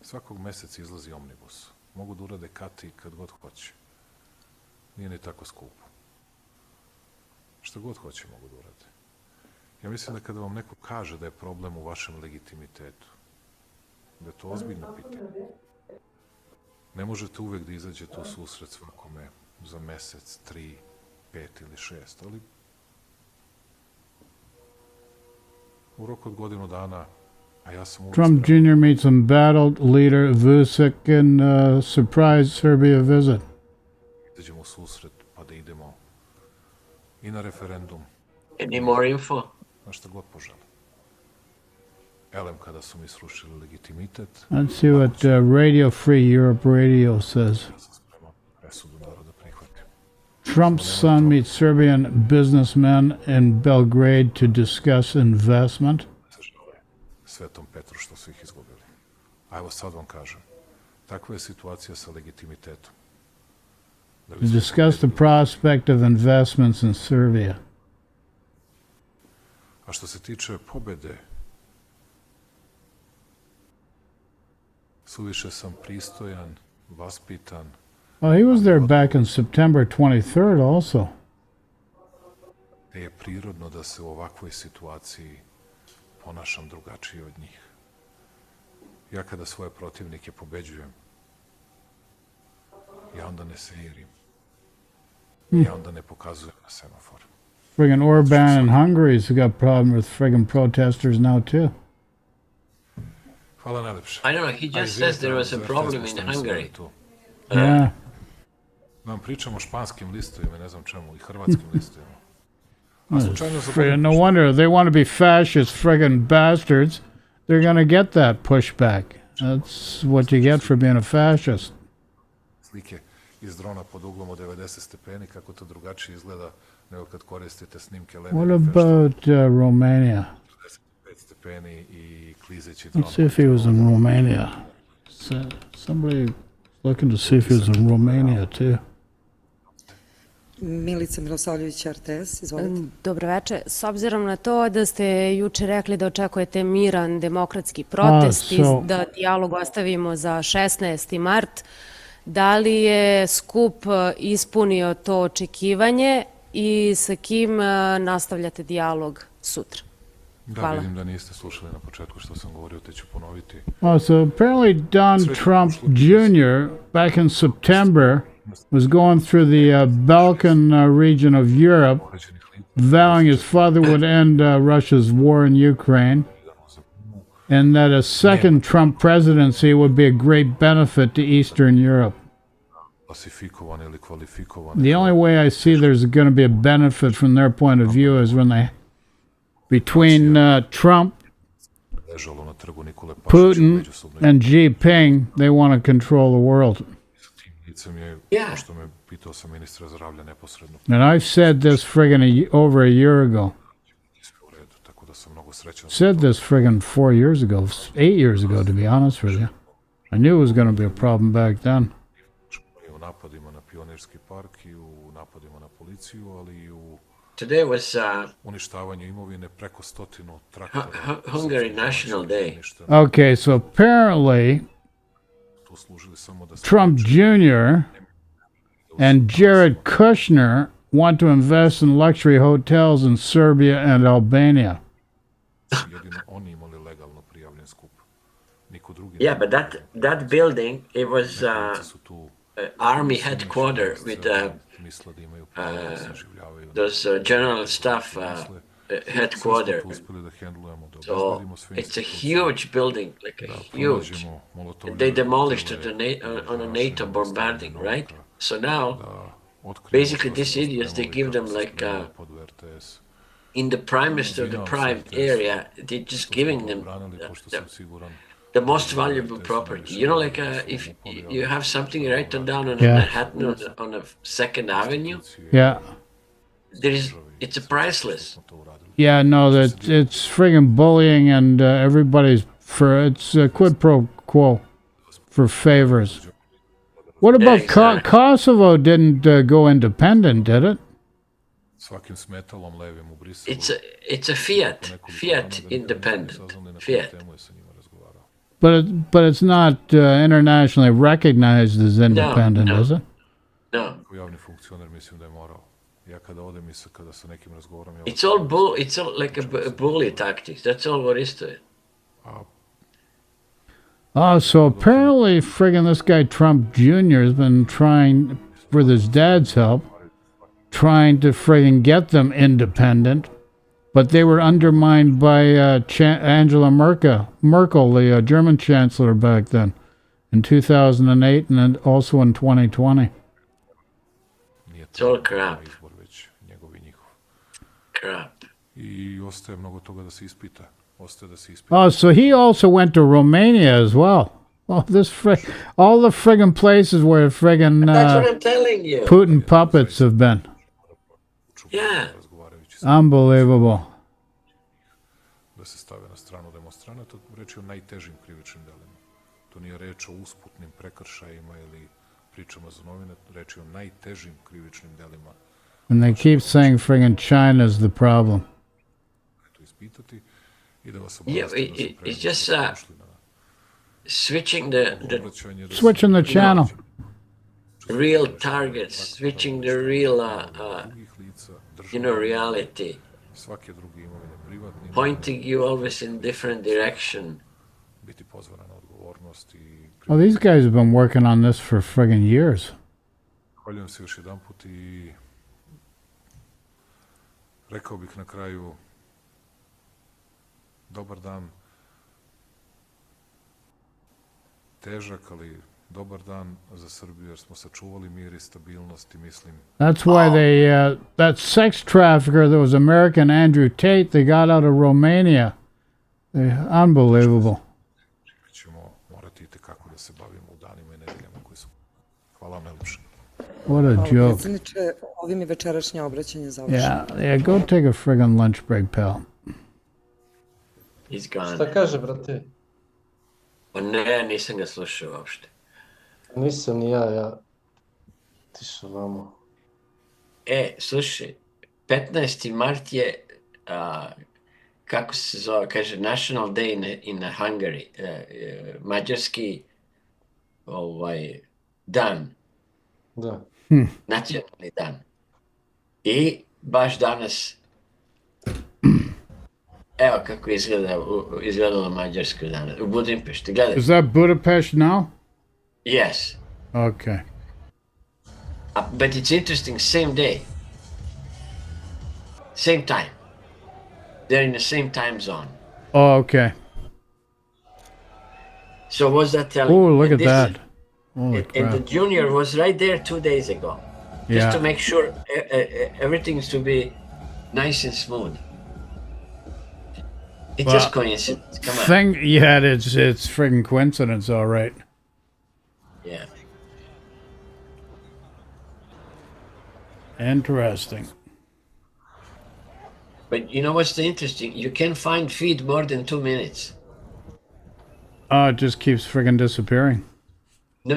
Svakog meseca izlazi omnibus. Mogu da urade kati kad god hoće. Nije ni tako skupo. Šta god hoće mogu da urade. Ja mislim da kada vam neko kaže da je problem u vašem legitimitetu, da je to ozbiljno pitanje. Ne možete uvek da izađete u susret svakome za mesec, 3, 5 ili 6, ali u roku od godinu dana, a ja sam uvek Trump Jr. meets embattled leader Vučić in surprise Serbia visit. Izađemo u susret, pa da idemo i na referendum. Any more info? Na šta god požele. Elem kada su mi srušili legitimitet. Let's see what Radio Free Europe Radio says. Presudu naroda prihvatim. Trump's son meets Serbian businessmen in Belgrade to discuss investment. Svetom Petru što su ih izgubili. A evo sad vam kažem. Takva je situacija sa legitimitetom. To discuss the prospect of investments in Serbia. A što se tiče pobede, suviše sam pristojan, vaspitan. Oh, he was there back in September 23rd also. Je prirodno da se u ovakvoj situaciji ponašam drugačije od njih. Ja kada svoje protivnike pobeđujem, ja onda ne seirim. Ja onda ne pokazujem na semafor. Friggin' Orban in Hungary's got problem with friggin' protesters now too. Hvala najlepše. I don't know, he just says there was a problem in Hungary. Yeah. Nam pričamo o španskim listovima, ne znam čemu, i hrvatskim listovima. No wonder they want to be fascist friggin' bastards. They're gonna get that pushback. That's what you get for being a fascist. Slike iz drona pod uglom od 90 stepeni, kako to drugačije izgleda nego kad koristite snimke Lenina. What about Romania? 45 stepeni i klizeći dron. Let's see if he was in Romania. Somebody looking to see if he was in Romania too. Milica Milosavljević, RTS, izvolite. Dobro večer. S obzirom na to da ste juče rekli da očekujete miran demokratski protest i da dijalog ostavimo za 16. mart, da li je skup ispunio to očekivanje i sa kim nastavljate dijalog sutra? Da, vidim da niste slušali na početku što sam govorio, te ću ponoviti. So apparently Don Trump Jr. back in September was going through the Balkan region of Europe, vowing his father would end Russia's war in Ukraine, and that a second Trump presidency would be a great benefit to Eastern Europe. The only way I see there's going to be a benefit from their point of view is when they, between Trump, Putin, and Xi Jinping, they want to control the world. And I've said this friggin' over a year ago. Said this friggin' 4 years ago, 8 years ago, to be honest with you. I knew it was going to be a problem back then. Today was Hungary National Day. Okay, so apparently Trump Jr. and Jared Kushner want to invest in luxury hotels in Serbia and Albania. Yeah, but that building, it was army headquarters with those general staff headquarters. So it's a huge building, like a huge. They demolished it on a NATO bombarding, right? So now, basically, these idiots, they give them like in the primest of the prime area, they're just giving them the most valuable property. You know, like if you have something written down on Manhattan on a Second Avenue. Yeah. It's a priceless. Yeah, no, it's friggin' bullying, and everybody's it's quid pro quo for favors. What about Kosovo? Didn't go independent, did it? It's a fiat independent fiat. But it's not internationally recognized as independent, is it? No. It's all it's all like a bully tactics. That's all what is to it. Oh, so apparently friggin' this guy Trump Jr. has been trying, with his dad's help, trying to friggin' get them independent, but they were undermined by Angela Merkel, the German chancellor back then, in 2008 and then also in 2020. It's all crap. Crap. Oh, so he also went to Romania as well. Oh, all the friggin' places where friggin' That's what I'm telling you. Putin puppets have been. Yeah. Unbelievable. Da se stave na stranu demonstranata, reč je o najtežim krivičnim delima. To nije reč o usputnim prekršajima ili pričama za novine, reč je o najtežim krivičnim delima. And they keep saying friggin' China's the problem. Yeah, it's just switching the channel. Real targets, switching the real, reality. Pointing you always in different direction. Oh, these guys have been working on this for friggin' years. Zahvaljujem se još jedanput i rekao bih na kraju dobar dan, težak, ali dobar dan za Srbiju jer smo sačuvali mir i stabilnost i mislim. That's why that sex trafficker that was American, Andrew Tate, they got out of Romania. Unbelievable. Ćemo morati itekako da se bavimo u danima i nedeljama koji su. Hvala vam najlepše. What a joke. Predsjedniče, ovim je večerašnje obraćanje završeno. Yeah, go take a friggin' lunch break, pal. He's gone. Šta kaže, brate? Pa ne, nisam ga slušao uopšte. Nisam ni ja tišao vamo. Slušaj, 15. mart je, kako se zove, kaže, National Day in Hungary, mađarski dan. Da. Nacionalni dan. I baš danas, evo kako izgledalo Mađarsko danas, u Budimpešti, gledaj. Is that Budapest now? Yes. Okay. But it's interesting, same day. Same time. They're in the same time zone. Oh, okay. So what's that telling? Oh, look at that. Holy crap. And the junior was right there 2 days ago. Just to make sure everything's to be nice and smooth. It's just coincidence. Come on. It's friggin' coincidence, all right. Yeah. Interesting. But you know what's the interesting? You can find feed more than 2 minutes. Oh, it just keeps friggin' disappearing. No,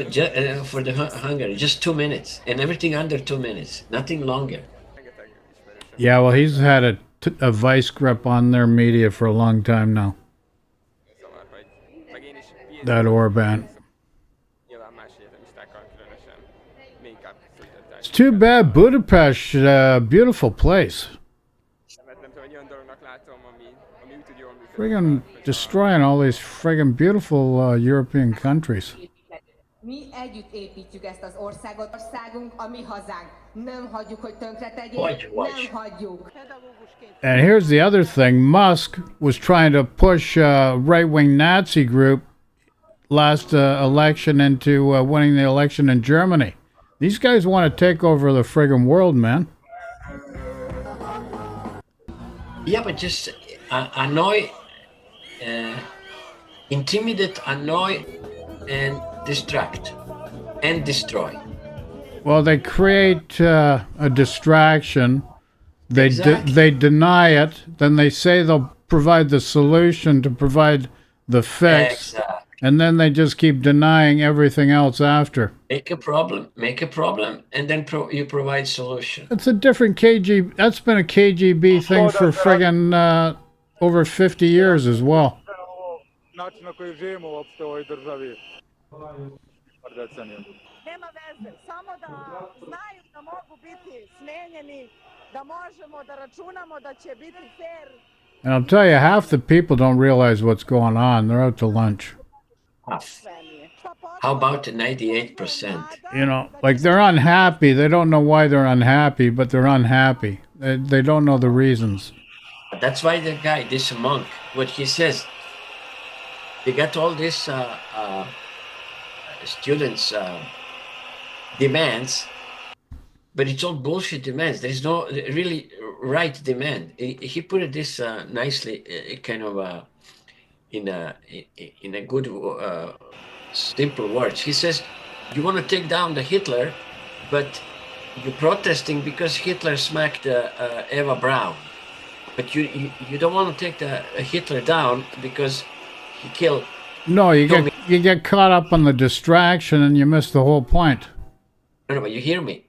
for the Hungary, just 2 minutes, and everything under 2 minutes, nothing longer. Yeah, well, he's had a vice grip on their media for a long time now. That Orban. It's too bad Budapest, beautiful place. Friggin' destroying all these friggin' beautiful European countries. Mi együtt építjük ezt az országot. Országunk a mi hazánk. Nem hagyjuk, hogy tönkretegyék. Nem hagyjuk. And here's the other thing. Musk was trying to push a right-wing Nazi group last election into winning the election in Germany. These guys want to take over the friggin' world, man. Yeah, but just annoy, intimidate, annoy, and distract, and destroy. Well, they create a distraction. They deny it. Then they say they'll provide the solution to provide the fix. Exactly. And then they just keep denying everything else after. Make a problem, and then you provide solution. It's a different KGB. That's been a KGB thing for friggin' over 50 years as well. Način na koji živimo uopšte u ovoj državi. Nema veze, samo da znaju da mogu biti smenjeni, da možemo da računamo da će biti fair. And I'll tell you, half the people don't realize what's going on. They're out to lunch. How about 98%? You know, like they're unhappy. They don't know why they're unhappy, but they're unhappy. They don't know the reasons. That's why the guy, this monk, what he says, they got all these students' demands, but it's all bullshit demands. There is no really right demand. He put it this nicely, kind of in a good simple words. He says, you want to take down the Hitler, but you're protesting because Hitler smacked Eva Braun. But you don't want to take the Hitler down because he killed. No, you get caught up on the distraction and you miss the whole point. No, but you hear me.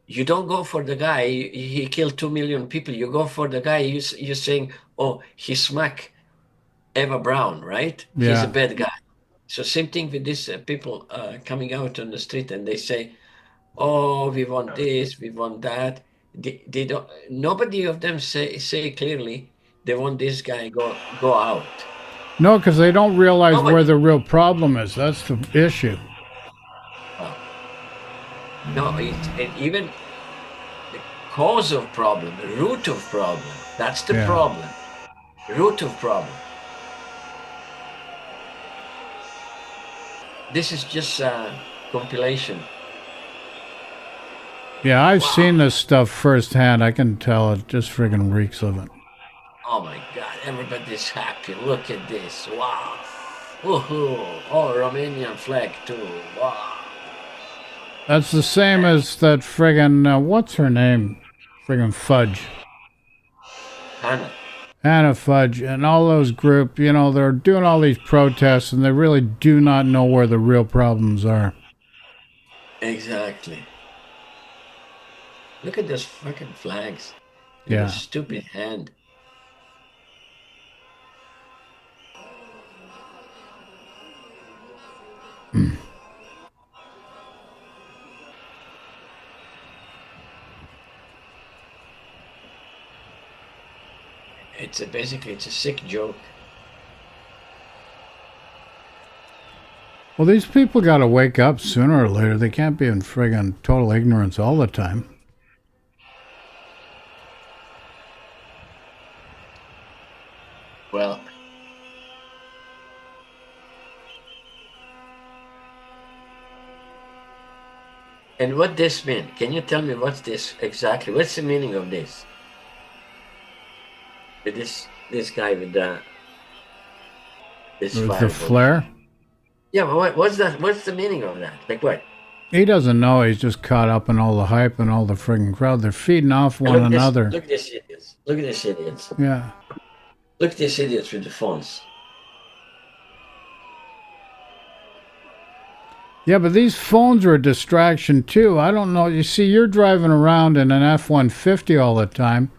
You don't go for the guy. He killed 2 million people. You go for the guy. You're saying, oh, he smacked Eva Braun, right? Yeah. He's a bad guy. So same thing with these people coming out on the street and they say, oh, we want this, we want that. They don't. Nobody of them say clearly they want this guy go out. No, because they don't realize where the real problem is. That's the issue. No, and even the cause of problem, the root of problem. That's the problem. Root of problem. This is just a compilation. Yeah, I've seen this stuff firsthand. I can tell it just friggin' reeks of it. Oh my God, everybody's happy. Look at this. Wow. Woohoo. Oh, Romanian flag too. Wow. That's the same as that friggin', what's her name? Friggin' Fudge. Hannah Fudge and all those groups, you know, they're doing all these protests and they really do not know where the real problems are. Exactly. Look at those fucking flags. Yeah. Stupid hand. Basically it's a sick joke. Well, these people got to wake up sooner or later. They can't be in friggin' total ignorance all the time. Well, and what this mean? Can you tell me what's this exactly? What's the meaning of this? With this guy with the the flare? Yeah, but what's that? What's the meaning of that? Like what? He doesn't know. He's just caught up in all the hype and all the friggin' crowd. They're feeding off one another. Look at these idiots. Look at these idiots. Yeah. Look at these idiots with the phones. Yeah, but these phones are a distraction too. I don't know. You see, you're driving around in an F-150 all the time.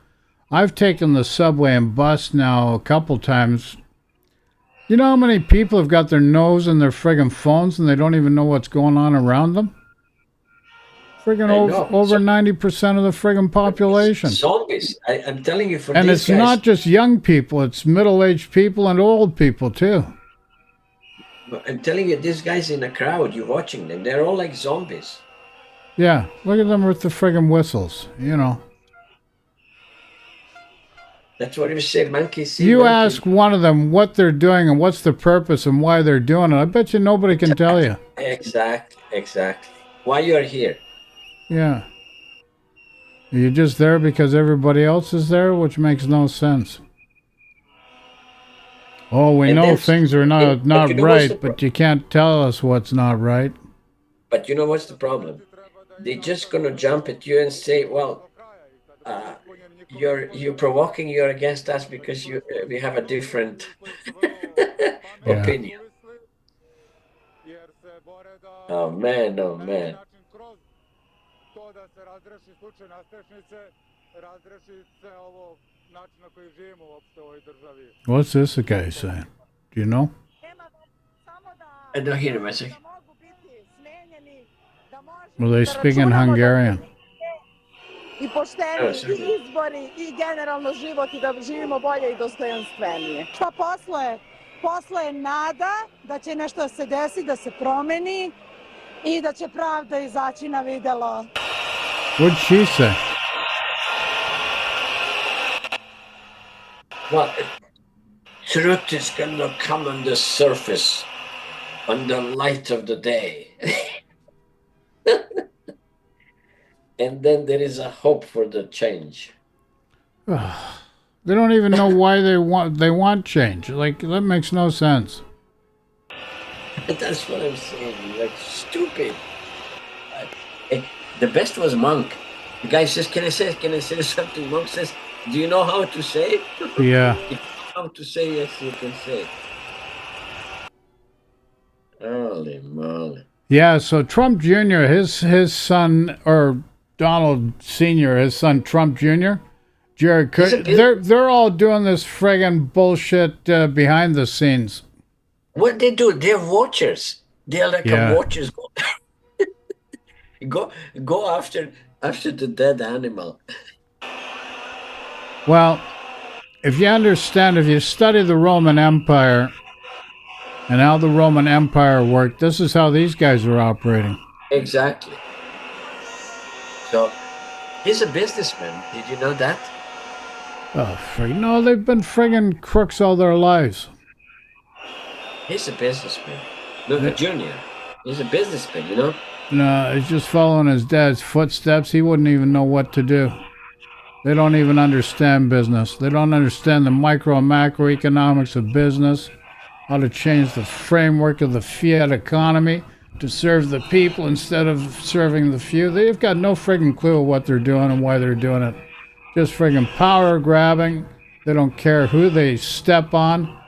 I've taken the subway and bus now a couple times. You know how many people have got their nose in their friggin' phones and they don't even know what's going on around them? Friggin' over 90% of the friggin' population. Zombies. I'm telling you, for and these it's guys, not just young people, it's middle-aged people and old people too. I'm telling you, these guys in a crowd, you're watching them, they're all like zombies. Yeah, look at them with the friggin' whistles, you know. That's what you say, monkey see. You monkey. ask one of them what they're doing and what's the purpose and why they're doing it. I bet you nobody can tell you. Exactly. Why you're here? Yeah. You're just there because everybody else is there, which makes no sense. Oh, we know things are not right, but you can't tell us what's not right. But you know what's the problem? They're just gonna jump at you and say, "Well, you're provoking. You're against us because we have a different opinion." Oh man! What's this guy saying? Do you know? I don't hear him, I say. Well, they speak in Hungarian. I pošteni i izbori i generalno život i da živimo bolje i dostojanstvenije. Šta posle? Posle je nada da će nešto da se desi, da se promeni i da će pravda izaći na videlo. What'd she say? Well, truth is gonna come on the surface, on the light of the day. And then there is a hope for the change. They don't even know why they want change. Like, that makes no sense. That's what I'm saying. Like, stupid. The best was Monk. The guy says, "Can I say something?" Monk says, "Do you know how to say?" Yeah. If you know how to say, yes, you can say. Holy moly. Yeah, so Trump Jr., his son, or Donald Sr., his son Trump Jr., Jared Kushner, they're all doing this friggin' bullshit behind the scenes. What they do? They're watchers. They're like watchers. Go after the dead animal. Well, if you study the Roman Empire and how the Roman Empire worked, this is how these guys are operating. Exactly. So, he's a businessman. Did you know that? Oh, no, they've been friggin' crooks all their lives. He's a businessman. Look at Junior. He's a businessman, you know? No, he's just following his dad's footsteps. He wouldn't even know what to do. They don't even understand business. They don't understand the micro and macroeconomics of business, how to change the framework of the fiat economy to serve the people instead of serving the few. They've got no friggin' clue what they're doing and why they're doing it. Just friggin' power grabbing. They don't care who they step on.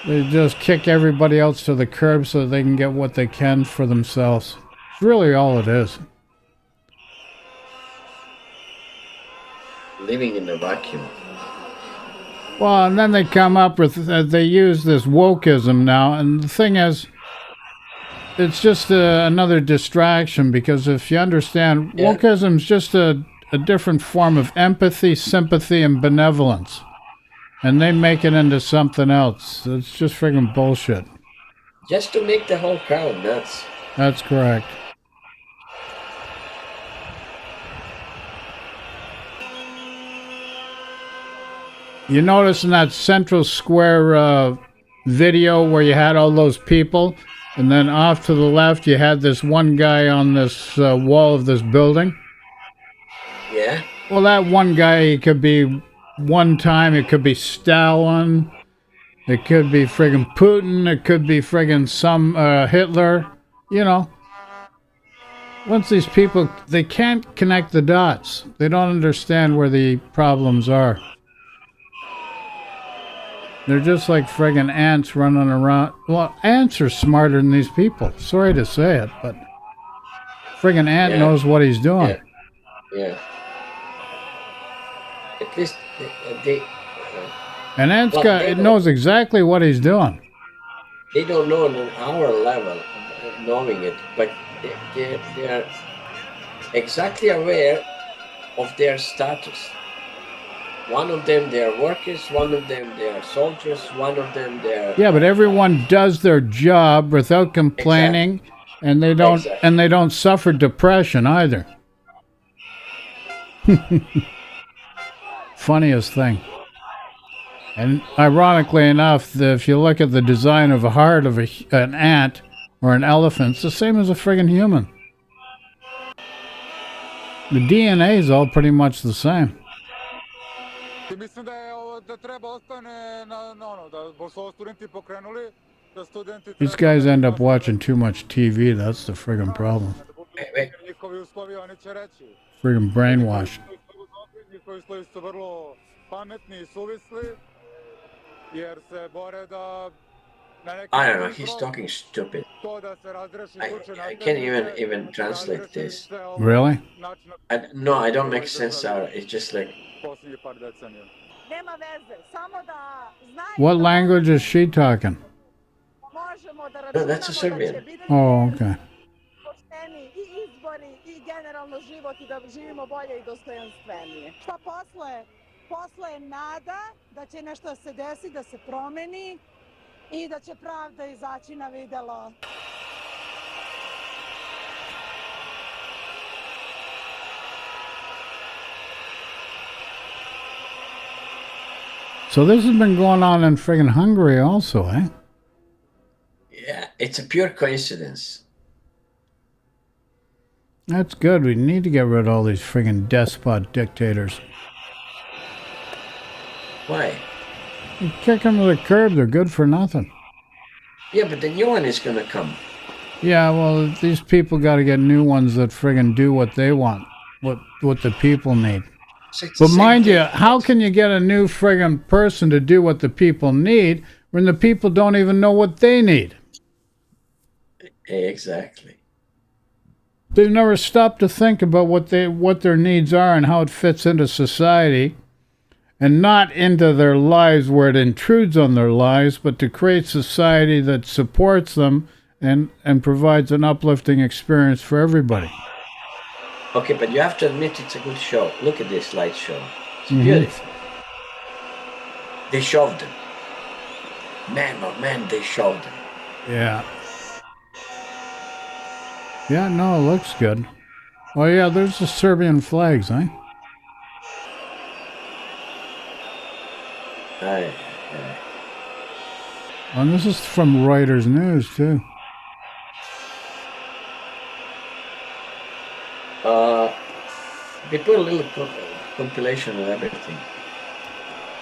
They just kick everybody else to the curb so they can get what they can for themselves. It's really all it is. Living in a vacuum. Well, and then they come up with, they use this wokeism now, and the thing is, it's just another distraction, because if you understand, wokeism is just a different form of empathy, sympathy, and benevolence. And they make it into something else. It's just friggin' bullshit. Just to make the whole crowd nuts. That's correct. You notice in that Central Square video where you had all those people, and then off to the left you had this one guy on this wall of this building? Yeah. Well, that one guy, he could be one time, it could be Stalin, it could be friggin' Putin, it could be friggin' some Hitler, you know. Once these people, they can't connect the dots. They don't understand where the problems are. They're just like friggin' ants running around. Well, ants are smarter than these people. Sorry to say it, but friggin' ant knows what he's doing. Yeah. At least they and ants it knows exactly what he's doing. They don't know on our level knowing it, but they are exactly aware of their status. One of them, they are workers. One of them, they are soldiers. One of them, they are... Yeah, but everyone does their job without complaining, and they don't suffer depression either. Funniest thing. And ironically enough, if you look at the design of a heart of an ant or an elephant, it's the same as a friggin' human. The DNA is all pretty much the same. Mislim da treba ostane da pošto ovo studenti pokrenuli, da studenti... These guys end up watching too much TV. That's the friggin' problem. Njihovi uslovi, oni će reći. Friggin' brainwashed. Njihovi uslovi su vrlo pametni i suvisli, jer se bore da... I don't know, he's talking stupid. I can't even translate this. Really? No, I don't make sense out of it. It's just like... What language is she talking? No, that's a Serbian. Oh, okay. Generalno život i da živimo bolje i dostojanstvenije. Šta posle? Posle je nada da će nešto se desiti, da se promeni i da će pravda izaći na videlo. So this has been going on in friggin' Hungary also, eh? Yeah, it's a pure coincidence. That's good. We need to get rid of all these friggin' despot dictators. Why? You kick them to the curb, they're good for nothing. Yeah, but the new one is gonna come. Yeah, well, these people got to get new ones that friggin' do what they want, what the people need. But mind you, how can you get a new friggin' person to do what the people need when the people don't even know what they need? Exactly. They've never stopped to think about what their needs are and how it fits into society, and not into their lives where it intrudes on their lives, but to create society that supports them and provides an uplifting experience for everybody. Okay, but you have to admit it's a good show. Look at this light show. It's beautiful. They shoved them. Man, oh man, they shoved them. Yeah. Yeah, no, it looks good. Oh yeah, there's the Serbian flags, eh? Aye. And this is from Reuters News, too. They put a little compilation of everything.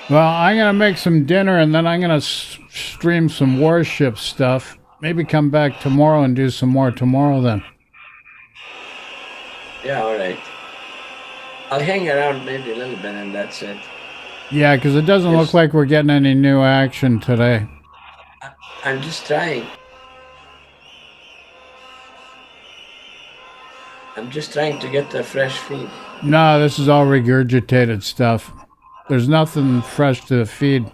Well, I'm going to make some dinner, and then I'm going to stream some warship stuff. Maybe come back tomorrow and do some more tomorrow then. Yeah, all right. I'll hang around maybe a little bit, and that's it. Yeah, because it doesn't look like we're getting any new action today. I'm just trying. I'm just trying to get the fresh feed. No, this is all regurgitated stuff. There's nothing fresh to feed.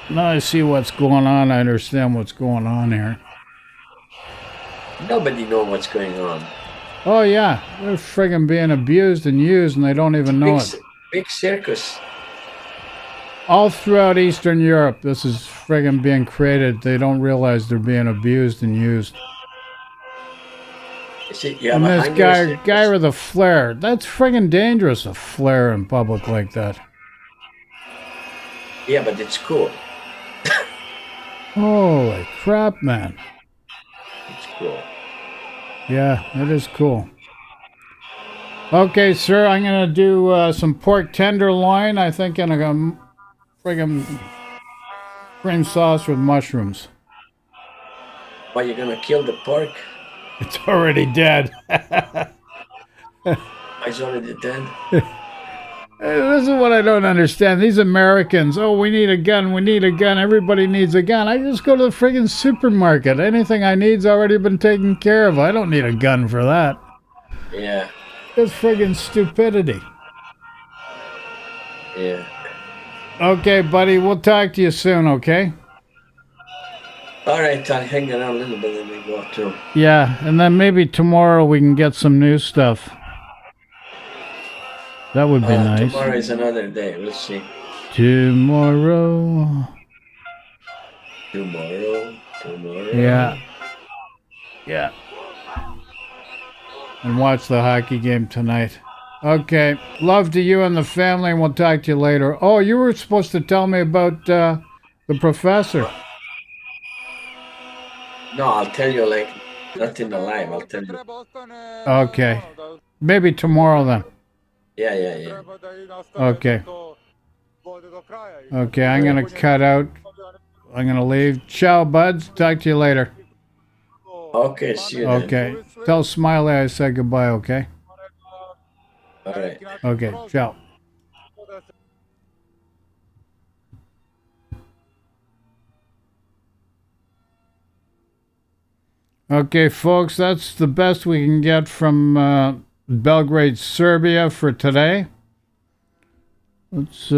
Now I see what's going on. I understand what's going on here. Nobody knows what's going on. Oh, yeah. They're friggin' being abused and used, and they don't even know it. Big circus. All throughout Eastern Europe, this is friggin' being created. They don't realize they're being abused and used. And this guy with a flare, that's friggin' dangerous, a flare in public like that. Yeah, but it's cool. Holy crap, man. It's cool. Yeah, it is cool. Okay, sir, I'm going to do some pork tenderloin, I think, in a friggin' cream sauce with mushrooms. Why, you're going to kill the pork? It's already dead. It's already dead? This is what I don't understand. These Americans, oh, we need a gun, we need a gun, everybody needs a gun. I just go to the friggin' supermarket. Anything I need's already been taken care of. I don't need a gun for that. Yeah. It's friggin' stupidity. Yeah. Okay, buddy, we'll talk to you soon, okay? All right, I'll hang around a little bit and we go too. Yeah, and then maybe tomorrow we can get some new stuff. That would be nice. Tomorrow is another day. We'll see. Tomorrow. Yeah. Yeah. And watch the hockey game tonight. Okay. Love to you and the family, and we'll talk to you later. Oh, you were supposed to tell me about the professor. No, I'll tell you like not in the live. I'll tell you. Okay. Maybe tomorrow then. Yeah. Okay. Okay, I'm going to cut out. I'm going to leave. Ciao, buds. Talk to you later. Okay, see you then. Okay. Tell Smiley I said goodbye, okay? All right. Okay, ciao. Okay, folks, that's the best we can get from Belgrade, Serbia for today. Let's,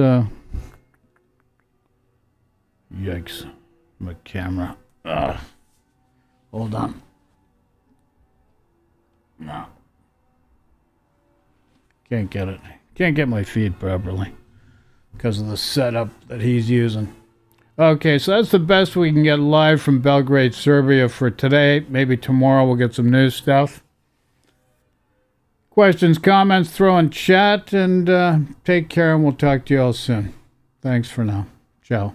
yikes, my camera. Hold on. No. Can't get it. Can't get my feed properly because of the setup that he's using. Okay, so that's the best we can get live from Belgrade, Serbia for today. Maybe tomorrow we'll get some new stuff. Questions, comments, throw in chat, and take care, and we'll talk to you all soon. Thanks for now. Ciao.